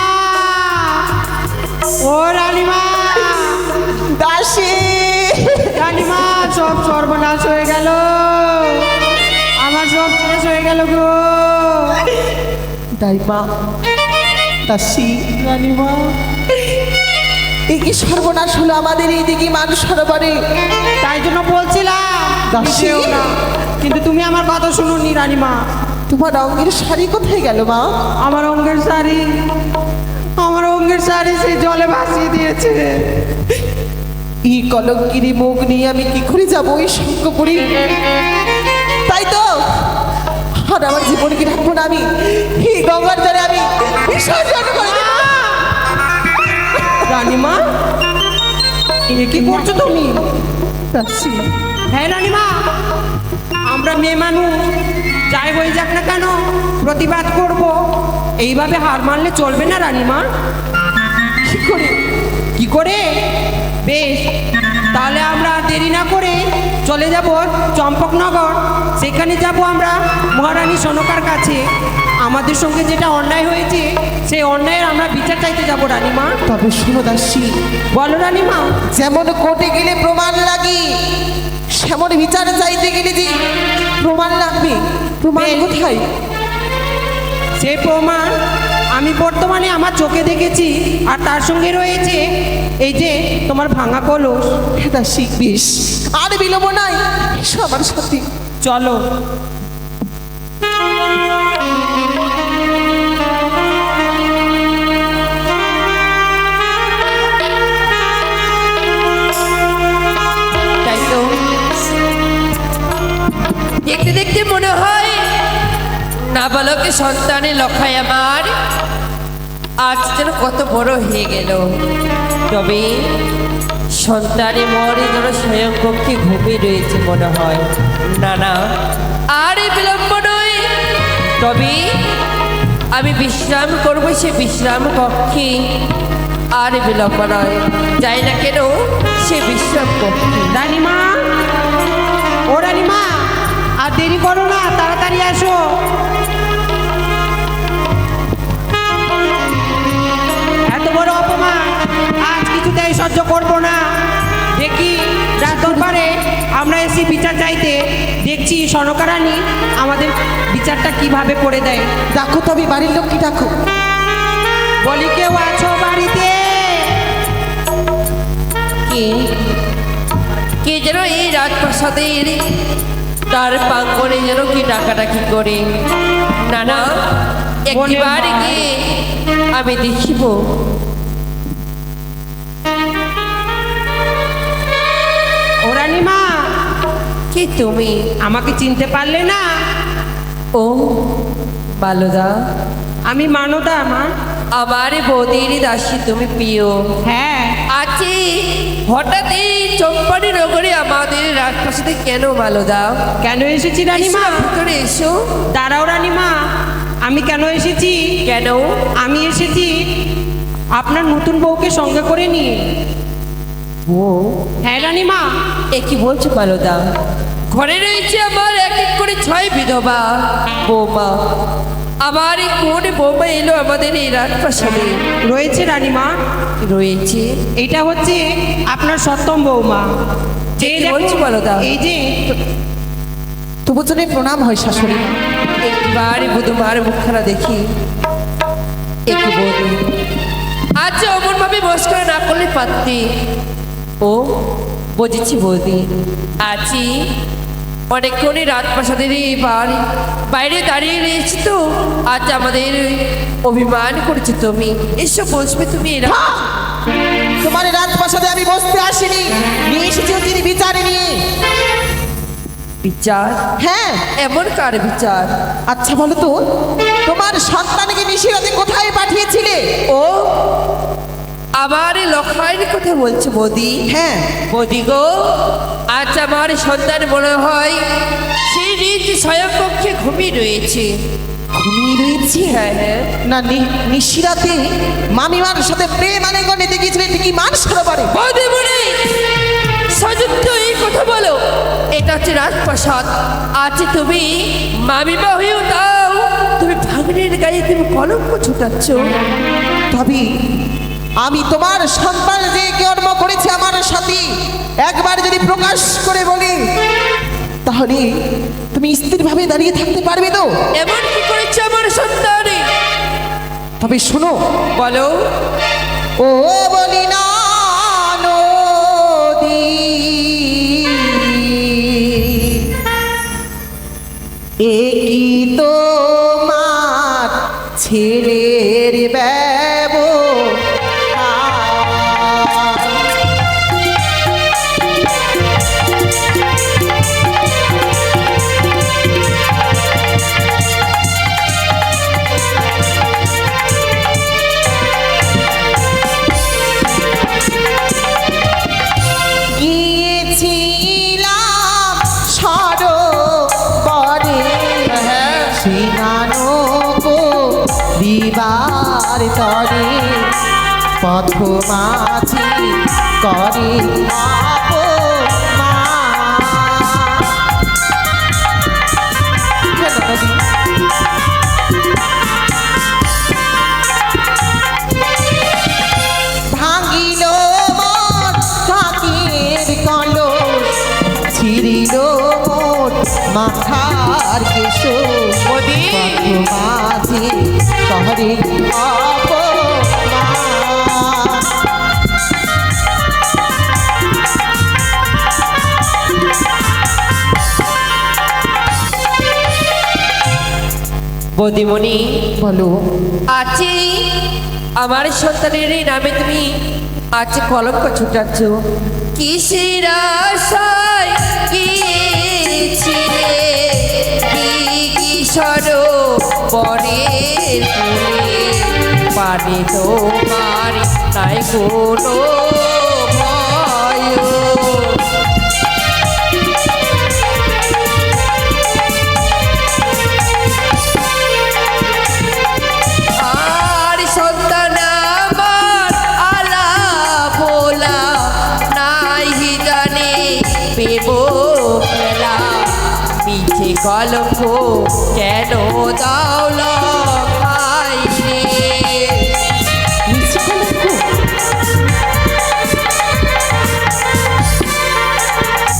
S5: ও রানীমা,
S4: দাসী।
S5: রানীমা, সব সর্বনাশ হয়ে গেল, আমার সব শেষ হয়ে গেল গো।
S4: দাইমা, দাসী,
S5: রানীমা,
S4: এই কি সর্বনাশ হলো আমাদের এই দিকে মানুষ সরোবরে।
S5: তাই জন্য বলছিলাম
S4: দাসী।
S5: যেও না, কিন্তু তুমি আমার কথা শুনুনি রানীমা।
S4: তোমার রঙের শাড়ি কোথায় গেল মা?
S5: আমার অঙ্গের শাড়ি সে জলে ভাসিয়ে দিয়েছে।
S4: এই কলঙ্কিনী মুখ নিয়ে আমি কি করে যাবো ওই শঙ্কপুরী? তাই তো আর আমার জীবনকে রাখবো না আমি এই গঙ্গার ধারে আমি বিসর্জন করে দেবো।
S5: রানীমা, এ কি করছো তুমি?
S4: দাসী,
S5: হ্যাঁ রানীমা, আমরা মেয়ে মানুষ, যাই হয়ে যাক না কেন প্রতিবাদ করব। এইভাবে হার মানলে চলবে না রানীমা।
S4: কি করে?
S5: কি করে? বেশ, তাহলে আমরা দেরি না করে চলে যাব চম্পকনগর। সেখানে যাব আমরা মহারানী সনকার কাছে। আমাদের সঙ্গে যেটা অন্যায় হয়েছে সেই অন্যায়ের আমরা বিচার চাইতে যাব রানীমা।
S4: তবে শোনো দাসী,
S5: বলো রানীমা।
S4: যেমন কোর্টে গেলে প্রমাণ লাগে সেমন বিচার চাইতে গেলে যে প্রমাণ লাগবে, প্রমাণ
S5: বেশ।
S4: কোথায়?
S5: সেই প্রমাণ আমি বর্তমানে আমার চোখে দেখেছি, আর তার সঙ্গে রয়েছে এই যে তোমার ভাঙা কলস।
S4: দাসী, বেশ আর বিলম্ব নাই, এসো আমার সাথে।
S5: চলো।
S6: তাই তো দেখতে দেখতে মনে হয় নাবালকের সন্তানের লক্ষায় আমার আজ যেন কত বড় হয়ে গেল। তবে সন্তানের মরে যেন স্বয়ং কক্ষে ঘুমিয়ে রয়েছে মনে হয়। না না, আর এই বিলম্ব নয়, তবে আমি বিশ্রাম করবো সে বিশ্রাম কক্ষে। আর বিলম্ব নয়, যাই না কেন সে বিশ্রাম কক্ষে।
S5: রানীমা, ও রানীমা, আর দেরি করো না, তাড়াতাড়ি আসো। এত বড় অপমান আজ কিছুতেই সহ্য করবো না। দেখি রাত দরবারে আমরা এসে বিচার চাইতে, দেখছি সনকা রানী আমাদের বিচারটা কিভাবে করে দেয়।
S4: ডাকো তবে বাড়ির লোককে ডাকো।
S5: বলি, কেউ আছো বাড়িতে?
S6: কে কে যেন এই রাজপ্রাসাদের তার প্রাঙ্গণে যেন কি ডাকাডাকি করে। না না, একবার গিয়ে আমি দেখিব।
S5: ও রানীমা,
S6: কি তুমি
S5: আমাকে চিনতে পারলে না?
S6: ও বালুদা,
S5: আমি মানদা মা।
S6: আমার বৌদির দাসী তুমি প্রিয়।
S5: হ্যাঁ,
S6: আছি হঠাৎ এই চম্পানি নগরে আমাদের রাজপ্রাসাদে কেন বালুদা?
S5: কেন এসেছি রানীমা?
S6: এসো, ভিতরে এসো।
S5: দাঁড়াও রানীমা, আমি কেন এসেছি?
S6: কেন?
S5: আমি এসেছি আপনার নতুন বউকে সঙ্গে করে নিয়ে।
S6: ও
S5: হ্যাঁ রানীমা।
S6: এ কি বলছো বালুদা? ঘরে রয়েছে আমার এক এক করে 6 বিধবা বৌমা। আমার এই কোন বৌমা এলো আমাদের এই রাজপ্রাসাদে?
S5: রয়েছে রানীমা,
S6: রয়েছে।
S5: এইটা হচ্ছে আপনার সপ্তম বৌমা।
S6: কি বলছো বালুদা?
S5: এই যে
S4: তবু জন্য প্রণাম হয় শাশুড়ি।
S6: একবার বুধবার মুখখানা দেখি। একটু বৌদি আচ্ছা অমন ভাবে মস্করা না করলে পারতি। ও বুঝেছি বৌদি, আছি অনেকক্ষণই রাজপ্রাসাদের এবার বাইরে দাঁড়িয়ে রয়েছি তো। আজ আমাদের অভিমান করেছো তুমি। এসব বসবে তুমি। এরা
S4: তোমার এই রাজপ্রাসাদে আমি বসতে আসিনি, নিয়ে এসেছি তিনি বিচারে নিয়ে।
S6: বিচার?
S4: হ্যাঁ।
S6: এমন কার বিচার?
S4: আচ্ছা বলো তো, তোমার সন্তানকে নিশিরাতে কোথায় পাঠিয়েছিলে?
S6: ও আমার লখাইয়ের কথা বলছো বৌদি?
S4: হ্যাঁ।
S6: বৌদি গো, আজ আমার সন্তান মনে হয় সেই নিজ স্বয়ংকক্ষে ঘুমিয়ে রয়েছে।
S4: ঘুমিয়ে রয়েছি?
S6: হ্যাঁ হ্যাঁ।
S4: না, নিশিরাতে মামিমার সাথে প্রেম আলিঙ্গন নিতে গিয়েছিলে ঠিকই মান সরোবরে।
S6: বৌদি বুড়ি সযুক্ত এই কথা বলো, এটা হচ্ছে রাজপ্রাসাদ। আজ তুমি মামিমা হয়েও তাও তুমি ভাগ্নের গায়ে তুমি কলঙ্ক ছুটাচ্ছ।
S4: তবে আমি তোমার সন্তান যে কর্ম করেছে আমার সাথে একবার যদি প্রকাশ করে বলি, তাহলে তুমি স্থিরভাবে দাঁড়িয়ে থাকতে পারবে তো?
S6: এমন কি করেছে আমার সন্তানে?
S4: তবে শোনো।
S6: বলো।
S4: ও বলি না নদী, একই তোমার ছেলের গিয়েছিলাম সরোবরে স্নান করিবার তরে, পথ মাঝি করে ভাঙিল মন থাকির কলস, ছিড়িল মোট মাথার কেশ, মাঝি শহরে
S6: বৌদিমণি
S4: বলো।
S6: আছে আমার সন্তানের এই নামে তুমি আজ কলঙ্ক ছুটাচ্ছ। কিসের আশায় গিয়েছিলে সরোবরের কূলে, পানি তোমার নাই কোনো ভয়। গল্প কেন দাও লখাইলে
S4: মিছে কলঙ্ক?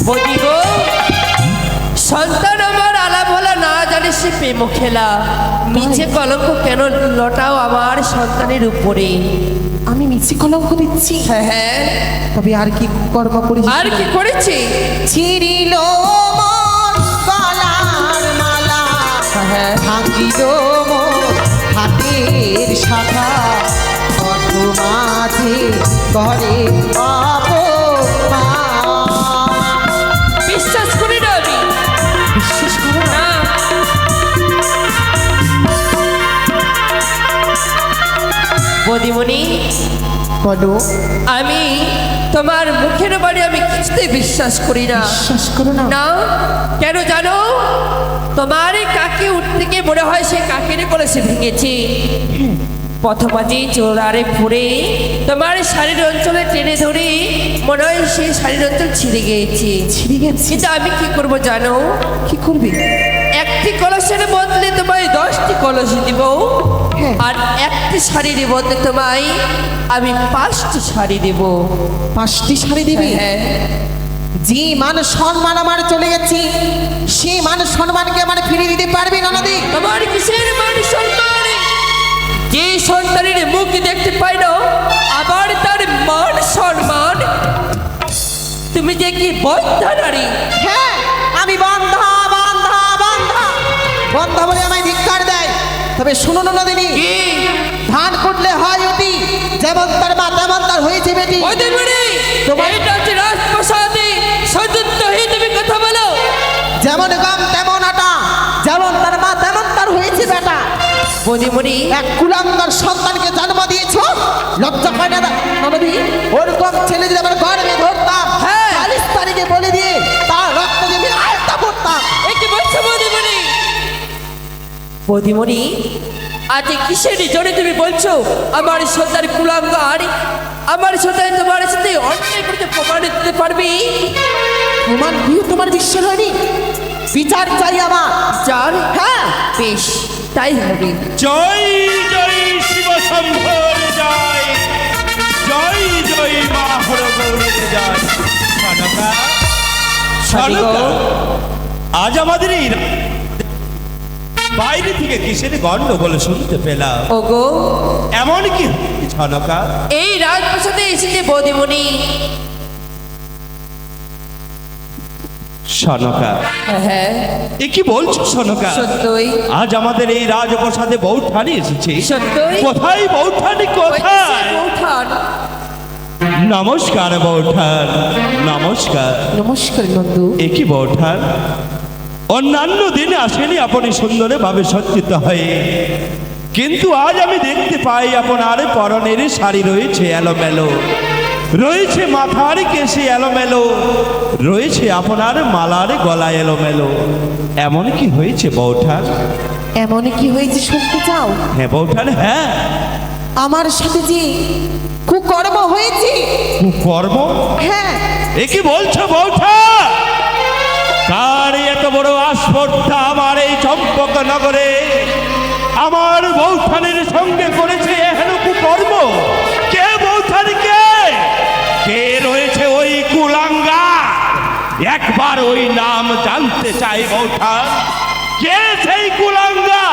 S6: বলি গো সন্তান আমার আলা বলা না জানে সে প্রেম খেলা মিছে কলঙ্ক কেন লটাও আমার সন্তানের উপরে?
S4: আমি মিছে কলঙ্ক দিচ্ছি?
S6: হ্যাঁ হ্যাঁ,
S4: তবে আর কি কর্ম করি?
S6: আর কি করেছি?
S4: ছিড়িল মন গলার মালা,
S6: হ্যাঁ
S4: ভাঙিল মন হাতের শাখা, কত মাঝে ঘরে অপমান।
S6: বিশ্বাস করি না আমি।
S4: বিশ্বাস করো না?
S6: না বদিমণি,
S4: বলো।
S6: আমি তোমার মুখের বাড়ি আমি কিছুতেই বিশ্বাস করি না।
S4: বিশ্বাস করো না?
S6: না, কেন জানো? তোমার এই কাকে উঠতে গিয়ে মনে হয় সে কাকের কলেছে ভেঙেছে। প্রথমাজি চোরারে ফুড়ে তোমার শাড়ির অঞ্চলে টেনে ধরে মনে হয় সেই শাড়ির অঞ্চল ছিঁড়ে গিয়েছে।
S4: ছিঁড়ে গেছে?
S6: কিন্তু আমি কি করব জানো?
S4: কি করবে?
S6: একটি কলসের বদলে তোমায় 10টি কলস দিব,
S4: হ্যাঁ।
S6: আর একটি শাড়ির বদলে তোমায় আমি 5টি শাড়ি দেব।
S4: 5টি শাড়ি দিবি?
S6: হ্যাঁ
S4: যে মান সম্মান আমার চলে গেছে, সেই মান সম্মানকে আমার ফিরিয়ে দিতে পারবি না নদী?
S6: তোমার কিসের মান সম্মান? যে সন্তানের মুখ দেখতে পাই না আবার তার মান সম্মান? তুমি যে কি বন্ধা নারী!
S4: হ্যাঁ, আমি বন্ধা বন্ধা বন্ধা বন্ধা বলে আমায় ধিক্কার দেয়। তবে শুনো না নদিনী,
S6: কি
S4: ধান কুটলে হয় অতি, যেমন তার মা তেমন তার হয়েছে বেটি।
S6: বদিমণি,
S4: তোমার-
S6: এটা হচ্ছে রাজপ্রাসাদে সযুক্ত হয়ে তুমি কথা বলো।
S4: যেমন গম তেমন আটা, যেমন তার মা তেমন তার হয়েছে বেটা।
S6: বদিমণি,
S4: এক কুলাঙ্গার সন্তানকে জন্ম দিয়েছ, লজ্জা পায় না নদী? ওরকম ছেলে যদি আমার গর্বে ধরতাম,
S6: হ্যাঁ।
S4: 40 তারিখে বলে দিয়ে তার রক্ত দিয়ে আমি আয়ত্তা করতাম।
S6: এ কি বলছো বদিমণি? বদিমণি, আজ কিসের জন্য তুমি বলছো আমার সন্তান কুলাঙ্গার? আমার সন্তান তোমার সাথে অন্যায় করতে প্রমাণ দিতে পারবি?
S4: প্রমাণ দিও, তোমার বিশ্বাস হয়নি? বিচার চাই আমার।
S6: চার,
S4: হ্যাঁ,
S6: বেশ তাই হবে।
S7: জয় জয় শিব শম্ভর জয়, জয় জয় মা হরগৌরীর জয়। সনকা, সনকা, আজ আমাদের এই বাইরে থেকে কিসের গন্ডগোল শুনতে পেলাম?
S6: ওগো,
S7: এমন কি সনকা?
S6: এই রাজপ্রাসাদে এসেছে বদিমণি।
S7: সনকা,
S6: হ্যাঁ
S7: এ কি বলছো সনকা?
S6: সত্যই
S7: আজ আমাদের এই রাজপ্রাসাদে বৌঠানি এসেছে।
S6: সত্যই।
S7: কোথায় বৌঠানি, কোথায়?
S6: উঠান।
S7: নমস্কার বৌঠান, নমস্কার।
S4: নমস্কার নন্দু।
S7: এ কি বৌঠান, অন্যান্য দিনে আসেনি আপনি সুন্দরে ভাবে সজ্জিত হয়ে, কিন্তু আজ আমি দেখতে পাই আপনার পরনের শাড়ি রয়েছে এলোমেলো, রয়েছে মাথার কেশে এলোমেলো, রয়েছে আপনার মালার গলা এলোমেলো। এমন কি হয়েছে বৌঠান?
S4: এমন কি হয়েছে শুনতে চাও?
S7: হ্যাঁ বৌঠান, হ্যাঁ।
S4: আমার সাথে যে কুকর্ম হয়েছে।
S7: কর্ম?
S4: হ্যাঁ,
S7: এ কি বলছো বৌঠান? কার এত বড় আস্পর্ধা আমার এই চম্পক নগরে আমার বৌঠানের সঙ্গে করেছে এহেন কুকর্ম? কে বৌঠান, কে কে রয়েছে ওই কুলাঙ্গা? একবার ওই নাম জানতে চাই বৌঠান। কে সেই কুলাঙ্গা?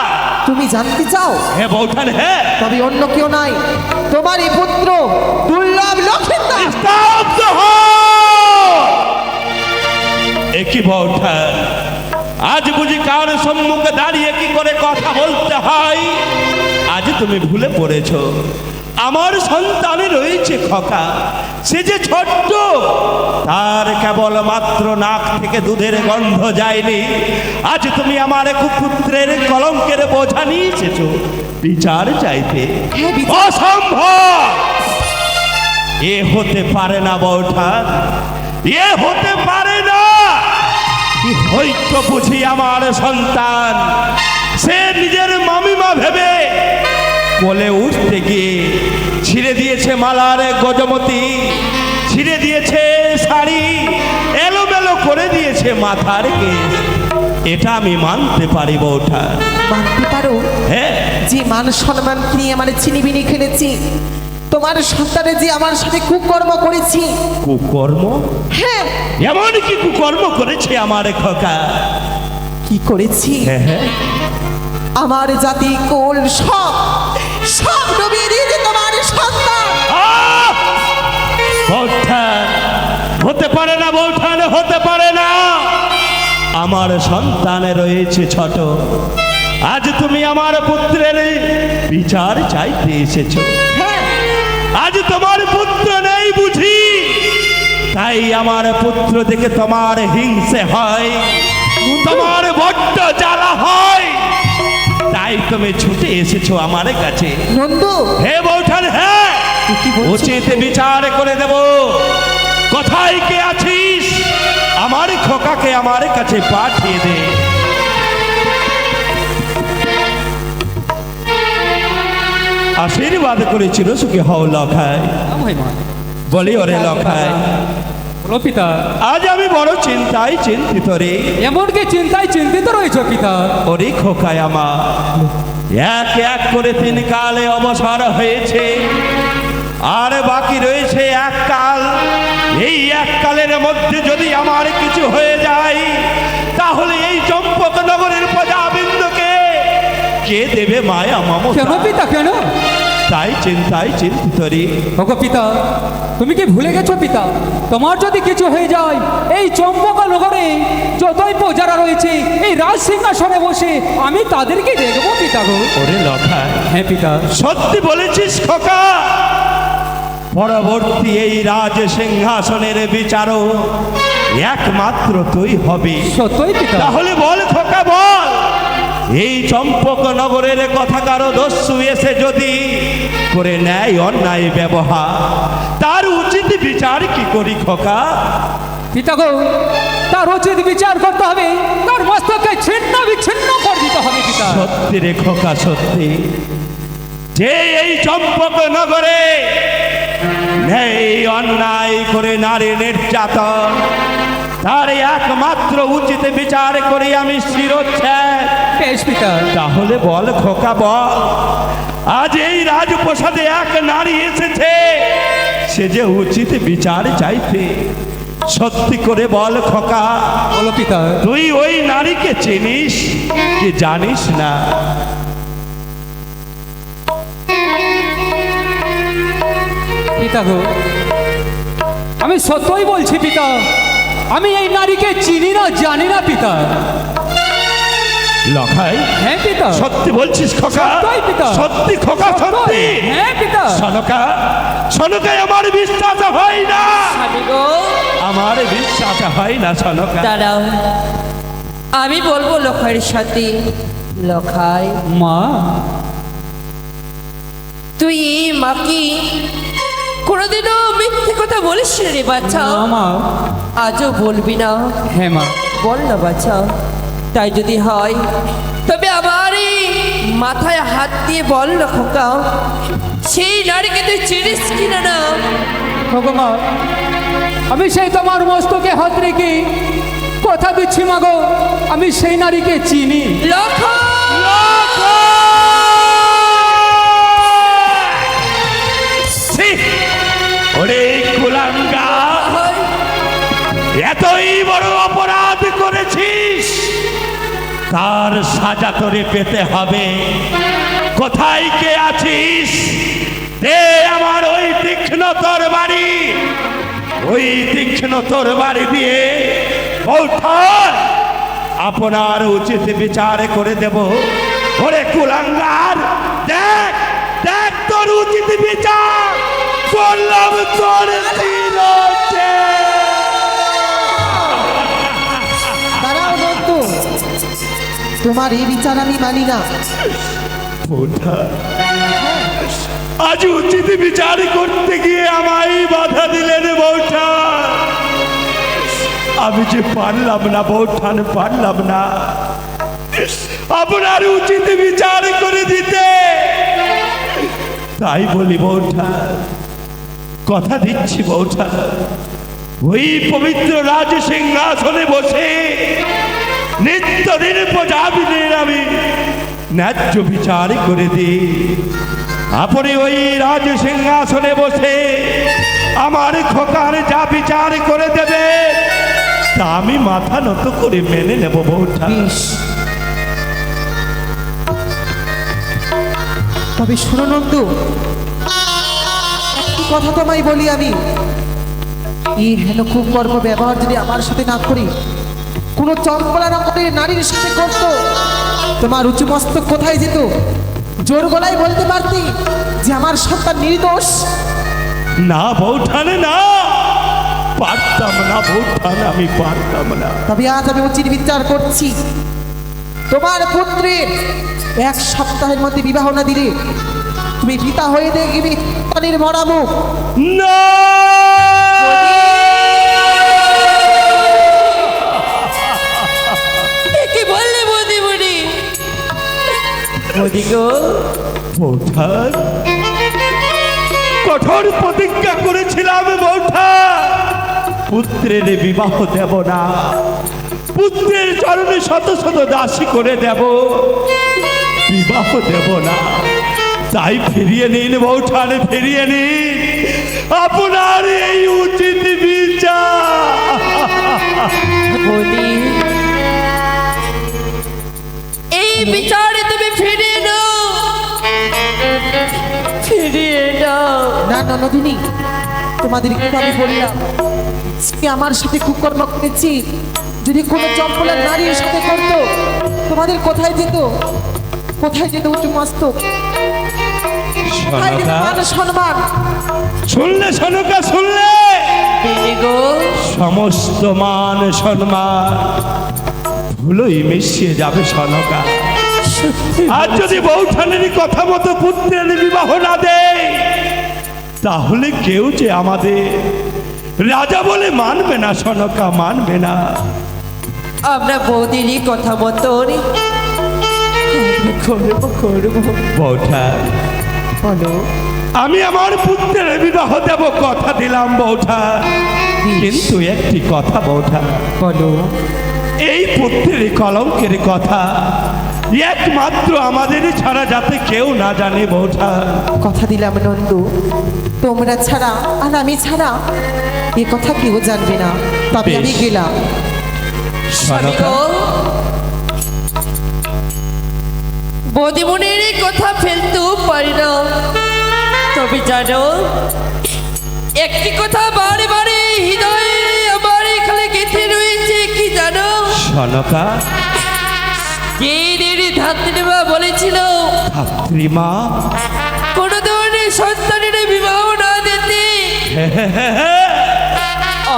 S4: তুমি জানতে চাও?
S7: হ্যাঁ বৌঠান, হ্যাঁ।
S4: তবে অন্য কেউ নাই, তোমার এই পুত্র দুর্লভ লক্ষিন্দর।
S7: স্তব্ধ হও! একই বৌঠান, আজ বুঝি কার সম্মুখে দাঁড়িয়ে কি করে কথা বলতে হয়? আজ তুমি ভুলে পড়েছ আমার সন্তানে রয়েছে খোকা, সে যে ছোট্ট, তার কেবল মাত্র নাক থেকে দুধের গন্ধ যায়নি। আজ তুমি আমার কুপুত্রের কলঙ্কের বোঝা নিয়ে এসেছ বিচার চাইতে।
S4: হ্যাঁ, বিচার।
S7: অসম্ভব! এ হতে পারে না বৌঠান, এ হতে পারে না। হয়তো বুঝি আমার সন্তান সে নিজের মামিমা ভেবে বলে উঠতে গিয়ে ছিঁড়ে দিয়েছে মালার গজমতি, ছিঁড়ে দিয়েছে শাড়ি, এলোমেলো করে দিয়েছে মাথার কেশ। এটা আমি মানতে পারি বৌঠান।
S4: মানতে পারো
S7: হ্যাঁ,
S4: যে মান সম্মান নিয়ে আমার চিনিবিনি খেলেছি, তোমার সন্তানে যে আমার সাথে কুকর্ম করেছি।
S7: কুকর্ম?
S4: হ্যাঁ,
S7: এমন কি কুকর্ম করেছে আমার খোকা?
S4: কি করেছি?
S7: হ্যাঁ হ্যাঁ,
S4: আমার জাতি কোল সব সব ডুবিয়ে দিয়েছে তোমার সন্তান।
S7: আহ! বৌঠান, হতে পারে না বৌঠান, হতে পারে না। আমার সন্তানে রয়েছে ছোট, আজ তুমি আমার পুত্রের বিচার চাইতে এসেছো।
S4: হ্যাঁ,
S7: আজ তোমার পুত্র নেই বুঝি, তাই আমার পুত্র দেখে তোমার হিংসে হয়, তোমার বড্ড জ্বালা হয়, তাই তুমি ছুটে এসেছো আমার কাছে।
S4: নন্দু,
S7: হে বৌঠান, হ্যাঁ,
S4: কি বলছো?
S7: উচিত বিচার করে দেব। কোথায় কে আছিস? আমার খোকাকে আমার কাছে পাঠিয়ে দে। আশীর্বাদ করেছিল সুখী হও লখায়। বলি ওরে লখায়,
S1: বলো পিতা,
S7: আজ আমি বড় চিন্তায় চিন্তিত রে।
S1: এমনকি চিন্তায় চিন্তিত রয়েছে পিতা।
S7: ওরে খোকায় আমার, এক এক করে 3 কালে অবসর হয়েছে, আর বাকি রয়েছে 1 কাল। এই 1 কালের মধ্যে যদি আমার কিছু হয়ে যায়, তাহলে এই চম্পকনগরের প্রজাবৃন্দকে কে দেবে মায়া
S1: কেন
S7: মমতা?
S1: পিতা, কেন?
S7: তাই চিন্তায় চিন্তিত রে।
S1: ওগো পিতা, তুমি কি ভুলে গেছো পিতা? তোমার যদি কিছু হয়ে যায়, এই চম্পকা নগরে যতই প্রজারা রয়েছে এই রাজ সিংহাসনে বসে আমি তাদেরকে দেখবো পিতা গো।
S7: ওরে লখায়,
S1: হ্যাঁ পিতা,
S7: সত্যি বলেছিস খোকা? পরবর্তী এই রাজ সিংহাসনের বিচারও একমাত্র তুই হবি।
S1: সত্যই পিতা।
S7: তাহলে বল খোকা, বল, এই চম্পক নগরের কথা কারো দস্যু এসে যদি করে নেয় অন্যায় ব্যবহার, তার উচিত বিচার কি করি খোকা?
S1: পিতা গো, তার উচিত বিচার করতে হবে, তার মস্তকে ছিন্ন বিচ্ছিন্ন করে দিতে হবে পিতা।
S7: সত্যি রে খোকা, সত্যি। যে এই চম্পক নগরে নেই অন্যায় করে নারী নির্যাতন, তার একমাত্র উচিত বিচার করে আমি শিরোচ্ছেদ।
S1: বেশ পিতা।
S7: তাহলে বল খোকা, বল, আজ এই রাজপ্রসাদে এক নারী এসেছে, সে যে উচিত বিচার চাইতে। সত্যি করে বল খোকা,
S1: বলো পিতা।
S7: তুই ওই নারীকে চিনিস কি জানিস না?
S1: পিতা গো, আমি সত্যই বলছি পিতা, আমি এই নারীকে চিনি না, জানি না পিতা।
S7: লখাই,
S1: হ্যাঁ পিতা।
S7: সত্যি বলছিস খোকা?
S1: সত্যই পিতা।
S7: সত্যি খোকা, সত্যি?
S1: হ্যাঁ পিতা।
S7: সনকা, সনকায় আমার বিশ্বাস হয় না,
S6: স্বামী গো,
S7: আমার বিশ্বাস হয় না সনকা।
S6: দাঁড়াও, আমি বলবো লখাইয়ের সাথে। লখাই,
S1: মা,
S6: তুই এই মাকে কোনোদিনও মিথ্যে কথা বলিস না রে বাচ্চা।
S1: না মা।
S6: আজও বলবি না?
S1: হ্যাঁ মা।
S6: বল না বাচ্চা। তাই যদি হয় তবে আমার এই মাথায় হাত দিয়ে বল না খোকা, সেই নারীকে তুই চিনিস কিনা না?
S1: ওগো মা, আমি সেই তোমার মস্তকে হাত রেখে কথা দিচ্ছি মা গো, আমি সেই নারীকে চিনি।
S7: ওরে কুলাঙ্গা, এতই বড় অপরাধ করেছিস, তার সাজা তোরে পেতে হবে। কোথায় কে আছিস? দে আমার ওই তীক্ষ্ণ তরবারি, ওই তীক্ষ্ণ তরবারি দিয়ে বৌঠান আপনার উচিত বিচার করে দেব। ওরে কুলাঙ্গার, দেখ দেখ তোর উচিত বিচার করলাম তোর শিরোচ্ছেদ।
S4: দাঁড়াও নন্দু, তোমার এই বিচার আমি মানি না।
S7: বৌঠান, আজ উচিত বিচার করতে গিয়ে আমায় বাধা দিলেন বৌঠান। আমি যে পারলাম না বৌঠান, পারলাম না আপনার উচিত বিচার করে দিতে। তাই বলি বৌঠান, কথা দিচ্ছি বৌঠান, ওই পবিত্র রাজ সিংহাসনে বসে নিত্যদিন প্রজাপতির আমি ন্যায্য বিচার করে দিই। আপনি ওই রাজ সিংহাসনে বসে আমার খোকার যা বিচার করে দেবে তা আমি মাথা নত করে মেনে নেব বৌঠা।
S4: বেশ, তবে শুনো নন্দু, একটি কথা তোমায় বলি আমি, এই হেন খুব গর্ব ব্যবহার যদি আমার সাথে না করি, কোনো চম্পলা রকমের নারীর সাথে করতো, তোমার উঁচু মস্তক কোথায় যেত? জোর গলায় বলতে পারতি যে আমার সন্তান নির্দোষ?
S7: না বৌঠানে না, পারতাম না বৌঠান, আমি পারতাম না।
S4: তবে আজ আমি উচিত বিচার করছি। তোমার পুত্রের 1 সপ্তাহের মধ্যে বিবাহ না দিলে তুমি পিতা হয়ে দেখবি সন্তানের মরা মুখ।
S7: না
S6: কি বললে বৌদিমণি? বৌদি গো,
S7: বৌঠান, কঠোর প্রতিজ্ঞা করেছিলাম বৌঠা, পুত্রের বিবাহ দেব না, পুত্রের চরণে শত শত দাসী করে দেব, বিবাহ দেব না। তাই ফিরিয়ে নিন বৌঠান, ফিরিয়ে নিন আপনার এই উচিত বিচার।
S6: বৌদি, এই বিচারে তুমি ফিরিয়ে নাও, ফিরিয়ে নাও।
S4: না ননদিনী, তোমাদেরকে তো আমি বললাম সে আমার সাথে কুকর্ম করেছি, যদি কোনো চম্পলার নারীর সাথে করতো তোমাদের কোথায় যেত? কোথায় যেত উঁচু মস্তক? কোথায় যেত মান সম্মান?
S7: শুনলে সনকা, শুনলে
S6: বৌদি গো,
S7: সমস্ত মান সম্মান ধুলোই মিশিয়ে যাবে সনকা। আর যদি বৌঠানের কথা মতো পুত্রের বিবাহ না দেয়, তাহলে কেউ যে আমাদের রাজা বলে মানবে না সনকা, মানবে না।
S6: আমরা বৌদিরই কথা মতন করবো।
S7: বৌঠা,
S4: বলো।
S7: আমি আমার পুত্রের বিবাহ দেব, কথা দিলাম বৌঠা, কিন্তু একটি কথা বৌঠা,
S4: বলো।
S7: এই পুত্রের কলঙ্কের কথা একমাত্র আমাদের ছাড়া যাতে কেউ না জানে বৌঠা।
S4: কথা দিলাম নন্দু, তোমরা ছাড়া আর আমি ছাড়া এ কথা কেউ জানবে না। তবে আমি
S7: বেশ।
S4: গেলাম।
S6: স্বামী গো, বৌদিমণির এই কথা ফেলতেও পারি না, তবে জানো একটি কথা বারে বারে হৃদয়ে আমার এখানে গেঁথে রয়েছে, কি জানো?
S7: সনকা,
S6: ধাত্রীমা বলেছিল
S7: ছাত্রীমা,
S6: কোন ধরনের সন্তানের বিবাহ না দিতে,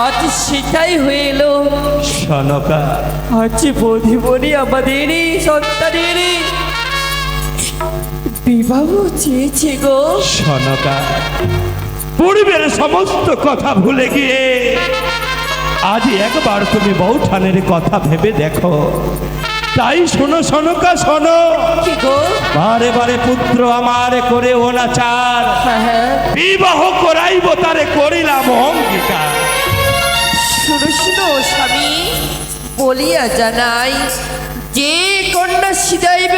S6: আজ সেটাই হয়ে এলো।
S7: সনকা,
S6: আজ বৌদিমণি আমাদের এই সন্তানের বিবাহ চেয়েছে গো।
S7: সনকা, পূর্বের সমস্ত কথা ভুলে গিয়ে আজ একবার তুমি বৌঠানের কথা ভেবে দেখো। তাই শোনো সনকা, শোনো,
S6: কি গো?
S7: বারে বারে পুত্র আমার করে অনাচার, বিবাহ করাইব তারে করিলাম অঙ্গীকার।
S6: শুনো শুনো স্বামী, বলিয়া জানাই, যে কন্যা সিদাইবে